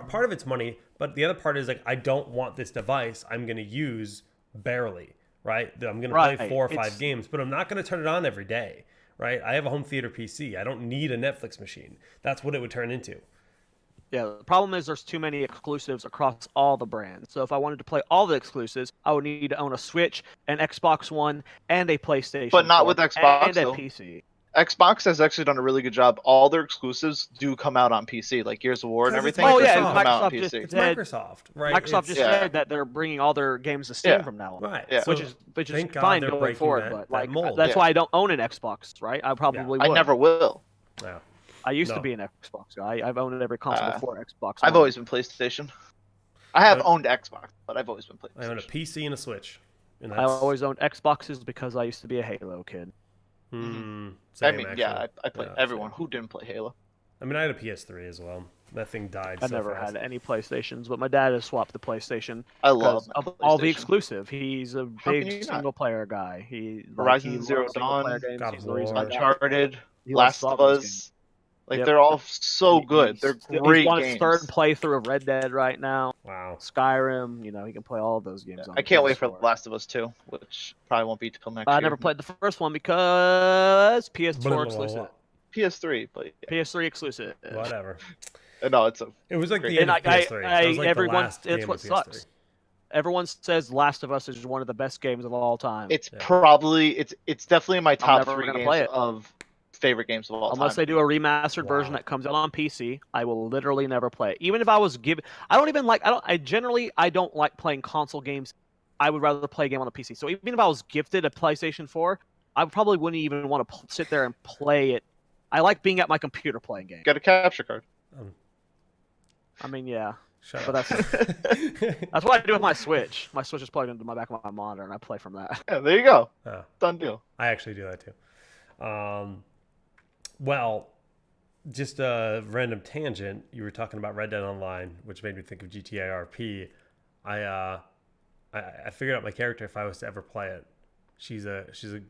Part of it's money, but the other part is like I don't want this device. I'm going to use barely, right? I'm going to play Right. 4 or 5 It's- games, but I'm not going to turn it on every day, right? I have a home theater PC. I don't need a Netflix machine. That's what it would turn into. Yeah, the problem is there's too many exclusives across all the brands. So if I wanted to play all the exclusives, I would need to own a Switch, an Xbox One, and a PlayStation. But not 4, with Xbox, and a though. PC. Xbox has actually done a really good job. All their exclusives do come out on PC, like Gears of War and 'Cause it's everything. Oh, yeah, do come out on Microsoft just- PC. It's Said- Microsoft, right? Microsoft It's- just Yeah. said that they're bringing all their games to Steam Yeah. from now on. right. Yeah. So Which is thank God fine they're going breaking forward, that- but that like mold. that's Yeah. why I don't own an Xbox, right? I probably I would. never will. yeah. I used No. to be an Xbox guy. I've owned every console before Xbox. I've One. always been PlayStation. I have But- owned Xbox, but I've always been I own a PlayStation. PC and a Switch, and I that's always owned Xboxes because I used to be a Halo kid. same, I mean, actually. yeah, I play Yeah, everyone. same. Who didn't play Halo? I mean, I had a PS3 as well. That thing died. I so never fast. had any PlayStations, but my dad has swapped the PlayStation I love because my of all the PlayStation. exclusive. He's a How can you big not? single player guy. He Horizon he loves Zero single-player Dawn, games. God He's of the reason War. I got it. Uncharted, He loves Last of all those Us. games. Like Yep. they're all so good. He's They're still- great He's on games. his third playthrough of Red Dead right now. Wow. Skyrim, he can play all of those games. On I can't wait for PS4. The Last of Us 2, which probably won't be till next I year. never played the first one because PS4 exclusive, PS3, but yeah. PS3 exclusive. Whatever. No, it's a It was like the Great. end And of PS3. That was like everyone, the last it's game what of PS3. sucks. Everyone says Last of Us is one of the best games of all time. it's Yeah. probably it's definitely in my top never 3 gonna games play it. of favorite games of all Unless time. they do a remastered version Wow. that comes out on PC, I will literally never play it. Even if I was given, I don't like playing console games. I would rather play a game on a PC. So even if I was gifted a PlayStation 4, I probably wouldn't even want to sit there and play it. I like being at my computer playing games. Get a capture card. I mean, yeah, Shut but up. that's what I do with my Switch. My Switch is plugged into my back of my monitor, and I play from that. Yeah, there you go. Oh, Done deal. I actually do that too. Well, just a random tangent. You were talking about Red Dead Online, which made me think of GTA RP. I figured out my character if I was to ever play it. She's a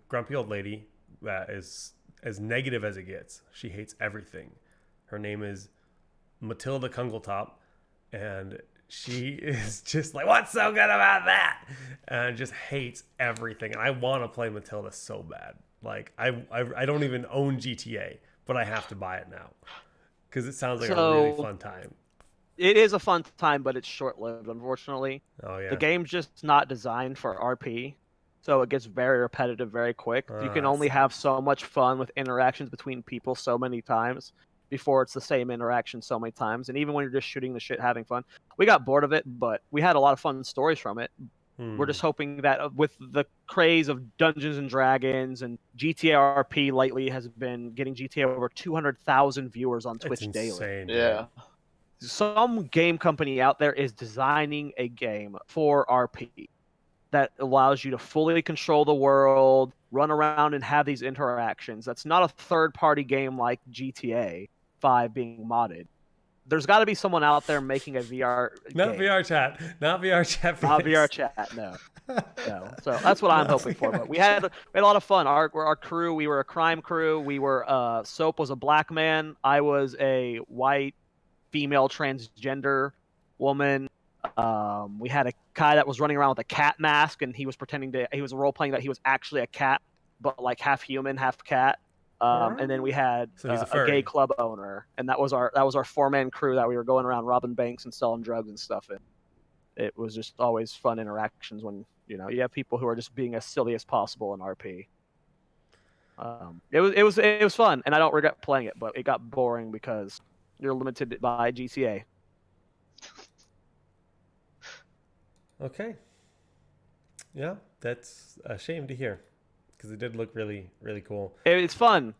grumpy old lady that is as negative as it gets. She hates everything. Her name is Matilda Kungletop, and she is just like, what's so good about that? And just hates everything. And I want to play Matilda so bad. Like I don't even own GTA, but I have to buy it now because it sounds like a really fun time. It is a fun time, but it's short-lived, unfortunately. Oh yeah. The game's just not designed for RP, so it gets very repetitive very quick. You can only have so much fun with interactions between people so many times before it's the same interaction so many times. And even when you're just shooting the shit, having fun, we got bored of it, but we had a lot of fun stories from it. We're just hoping that with the craze of Dungeons and Dragons and GTA RP lately has been getting GTA over 200,000 viewers on Twitch it's daily. insane, dude. Yeah. Some game company out there is designing a game for RP that allows you to fully control the world, run around and have these interactions. That's not a third-party game like GTA 5 being modded. There's got to be someone out there making a VR Not game. VR chat. Not VR chat. For Not this. VR chat, no. No. So that's what I'm hoping for. But we had a lot of fun. Our crew, we were a crime crew. We were Soap was a black man. I was a white female transgender woman. We had a guy that was running around with a cat mask, and he was role playing that he was actually a cat, but like half human, half cat. And then we had So he's a a furry. gay club owner, and that was our 4-man crew that we were going around robbing banks and selling drugs and stuff. And it was just always fun interactions when you have people who are just being as silly as possible in RP. It was fun, and I don't regret playing it, but it got boring because you're limited by GTA. Okay. Yeah, that's a shame to hear because it did look really, really cool. It's fun,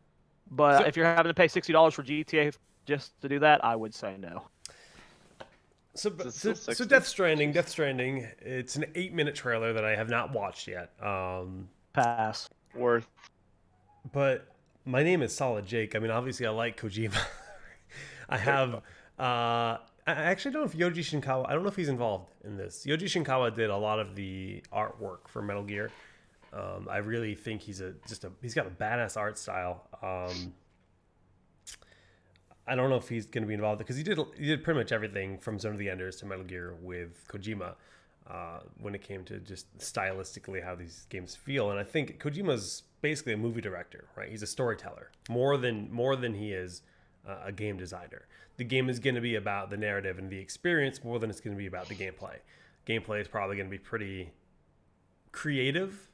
but So- if you're having to pay $60 for GTA just to do that, I would say no. So Is it still 60? Death Stranding, it's an 8-minute trailer that I have not watched yet. Pass. Worth. But my name is Solid Jake. I mean, obviously I like Kojima. I have I actually don't know if Yoji Shinkawa, I don't know if he's involved in this. Yoji Shinkawa did a lot of the artwork for Metal Gear. I really think he's got a badass art style. I don't know if he's going to be involved because he did pretty much everything from Zone of the Enders to Metal Gear with Kojima when it came to just stylistically how these games feel. And I think Kojima's basically a movie director, right? He's a storyteller more than he is a game designer. The game is going to be about the narrative and the experience more than it's going to be about the gameplay. Gameplay is probably going to be pretty creative,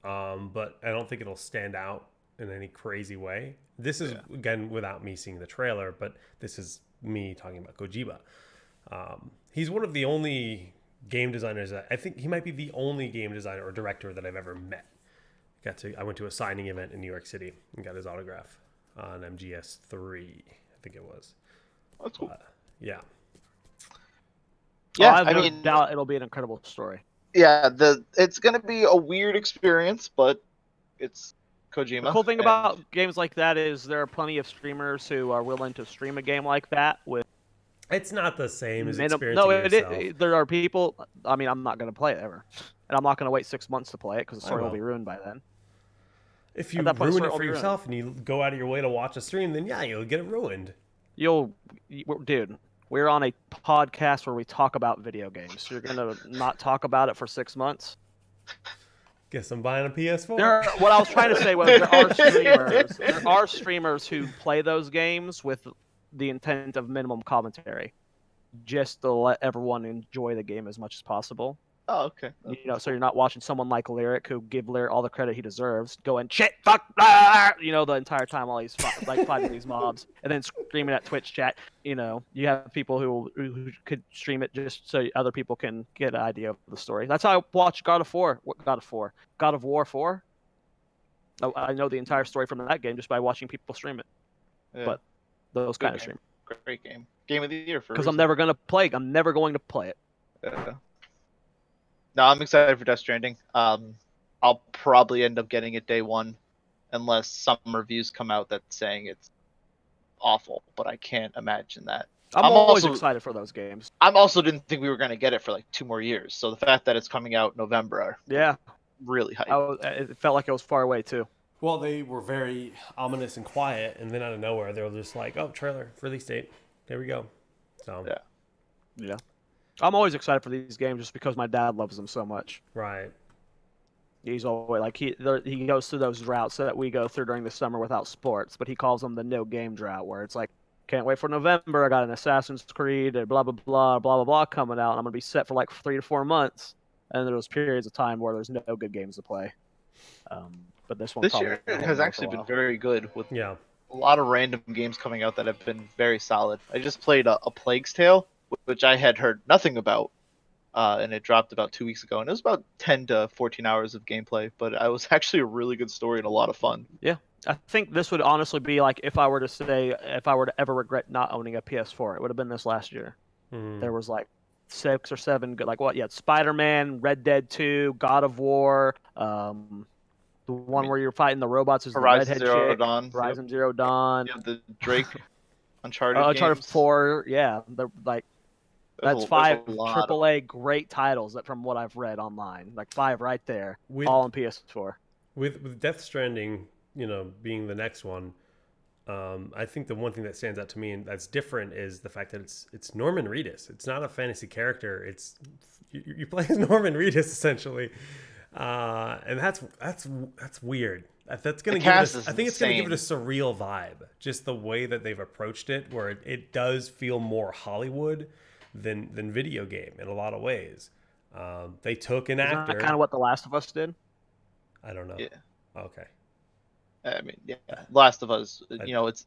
but I don't think it'll stand out in any crazy way. This is, again, without me seeing the trailer, but this is me talking about Kojima. He's one of the only game designers I think he might be the only game designer or director that I've ever met. I went to a signing event in New York City and got his autograph on MGS3, I think it was. That's cool. Yeah. Yeah, I have I no mean, doubt it'll be an incredible story. yeah, it's gonna be a weird experience, but it's Kojima. The cool thing and- about games like that is there are plenty of streamers who are willing to stream a game like that with It's not the same as experiencing no, yourself. there are people. I mean, I'm not going to play it ever, and I'm not going to wait 6 months to play it because the I story will will. be ruined by then. If you At that point, ruin the it story will for be ruined. yourself and you go out of your way to watch a stream, then yeah, you'll get it ruined. Dude, we're on a podcast where we talk about video games. You're going to not talk about it for 6 months? Guess I'm buying a PS4. What I was trying to say was there are streamers who play those games with the intent of minimum commentary, just to let everyone enjoy the game as much as possible. Oh, okay. So you're not watching someone like Lyric, who give Lyric all the credit he deserves, going shit, fuck, blah, the entire time while he's fighting these mobs, and then screaming at Twitch chat. You have people who could stream it just so other people can get an idea of the story. That's how I watched God of War 4. I know the entire story from that game just by watching people stream it. Yeah. But those Good kind of game. stream, Great game. Game of the year for. because I'm never going to play it. Yeah. No, I'm excited for Death Stranding. I'll probably end up getting it day one, unless some reviews come out that's saying it's awful. But I can't imagine that. I'm always excited for those games. I'm also didn't think we were going to get it for like 2 more years. So the fact that it's coming out November, Yeah, really hype. it felt like it was far away too. Well, they were very ominous and quiet, and then out of nowhere, they were just like, "Oh, trailer, release date. There we go." So Yeah. I'm always excited for these games just because my dad loves them so much. right. He's always like he goes through those droughts that we go through during the summer without sports, but he calls them the no game drought, where it's like, can't wait for November. I got an Assassin's Creed and blah blah blah blah blah blah coming out, and I'm gonna be set for like 3 to 4 months. And there's periods of time where there's no good games to play. But this one This year has actually been very good with Yeah. a lot of random games coming out that have been very solid. I just played a Plague's Tale, which I had heard nothing about, and it dropped about 2 weeks ago, and it was about 10 to 14 hours of gameplay, but it was actually a really good story and a lot of fun. Yeah, I think this would honestly be like if I were to ever regret not owning a PS4, it would have been this last year. Mhm. There was like 6 or 7 good, like what? Yeah, Spider-Man, Red Dead 2, God of War, the one where you're fighting the robots is the Horizon redhead Zero chick, Dawn. Horizon Zero Dawn, Yep, the Drake Uncharted Uncharted games. 4. Yeah, that's There's 5 a lot of- AAA great titles that from what I've read online, like 5 right there, With- all on PS4. With Death Stranding, being the next one, I think the one thing that stands out to me and that's different is the fact that it's Norman Reedus. It's not a fantasy character. It's you play as Norman Reedus essentially, and that's weird. That's gonna The give it. cast is I think it's gonna give it a insane. surreal vibe. Just the way that they've approached it, where it does feel more Hollywood than video game in a lot of ways. They took an Isn't that actor. kind of what The Last of Us did? I don't know. Yeah. Okay. I mean, yeah. Last of Us. You know, it's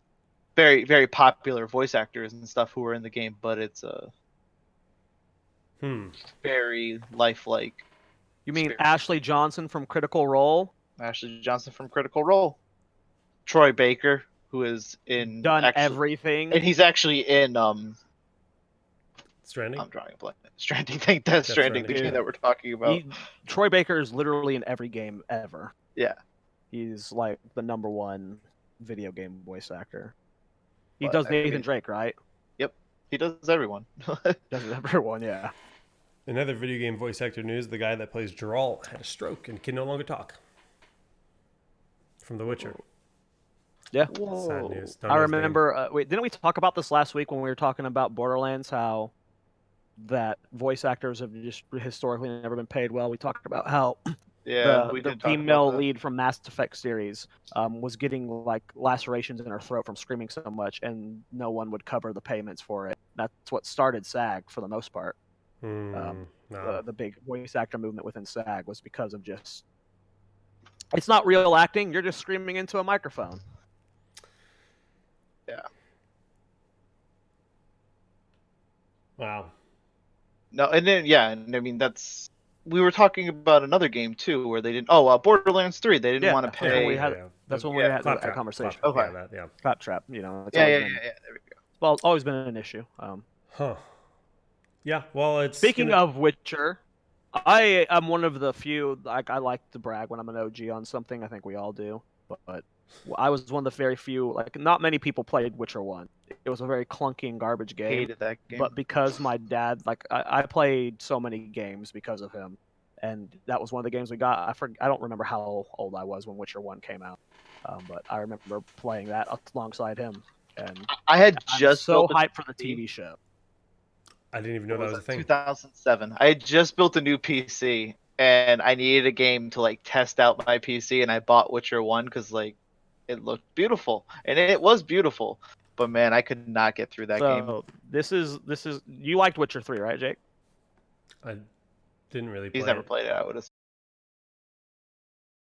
very very popular voice actors and stuff who are in the game, but it's a very lifelike. You mean Spirit. Ashley Johnson from Critical Role? Ashley Johnson from Critical Role. Troy Baker, who is in Done everything. and he's actually in Stranding. I'm drawing a blank. Stranding. Think that's Stranding, the game that we're talking about. Troy Baker is literally in every game ever. Yeah. He's like the #1 video game voice actor. He But, does I Nathan mean- Drake, right? Yep. He does everyone. Does everyone, yeah. Another video game voice actor news: the guy that plays Geralt had a stroke and can no longer talk. From The Witcher. Yeah. Sad news. Don't I know his name. remember. Wait, didn't we talk about this last week when we were talking about Borderlands? How that voice actors have just historically never been paid well. We talked about how Yeah, we the did talk female about that. lead from Mass Effect series was getting like lacerations in her throat from screaming so much, and no one would cover the payments for it. That's what started SAG for the most part. No. The big voice actor movement within SAG was because of just it's not real acting. You're just screaming into a microphone. Yeah. Wow. No, and then and I mean that's we were talking about another game too where they didn't. Oh, Borderlands 3. They didn't Yeah, want to that's when pay. we had- That's when we had that conversation. Claptrap, Okay. Yeah, that, yeah. Claptrap, you know. It's Yeah. always There been, we go. well, always been an issue. Huh. Yeah. Well, it's Speaking of Witcher, I am one of the few. Like I like to brag when I'm an OG on something. I think we all do, but I was one of the very few. Like not many people played Witcher 1. It was a very clunky and garbage game. Hated that game. But because my dad, like I played so many games because of him, and that was one of the games we got. I don't remember how old I was when Witcher 1 came out, but I remember playing that alongside him, and I had just so built a hyped for the PC. TV show. I didn't even know that was a thing. 2007. I had just built a new PC and I needed a game to like test out my PC, and I bought Witcher 1 because like it looked beautiful, and it was beautiful. But man, I could not get through that game. So this is you liked Witcher 3, right, Jake? I didn't really play He's never it. played it, I would have.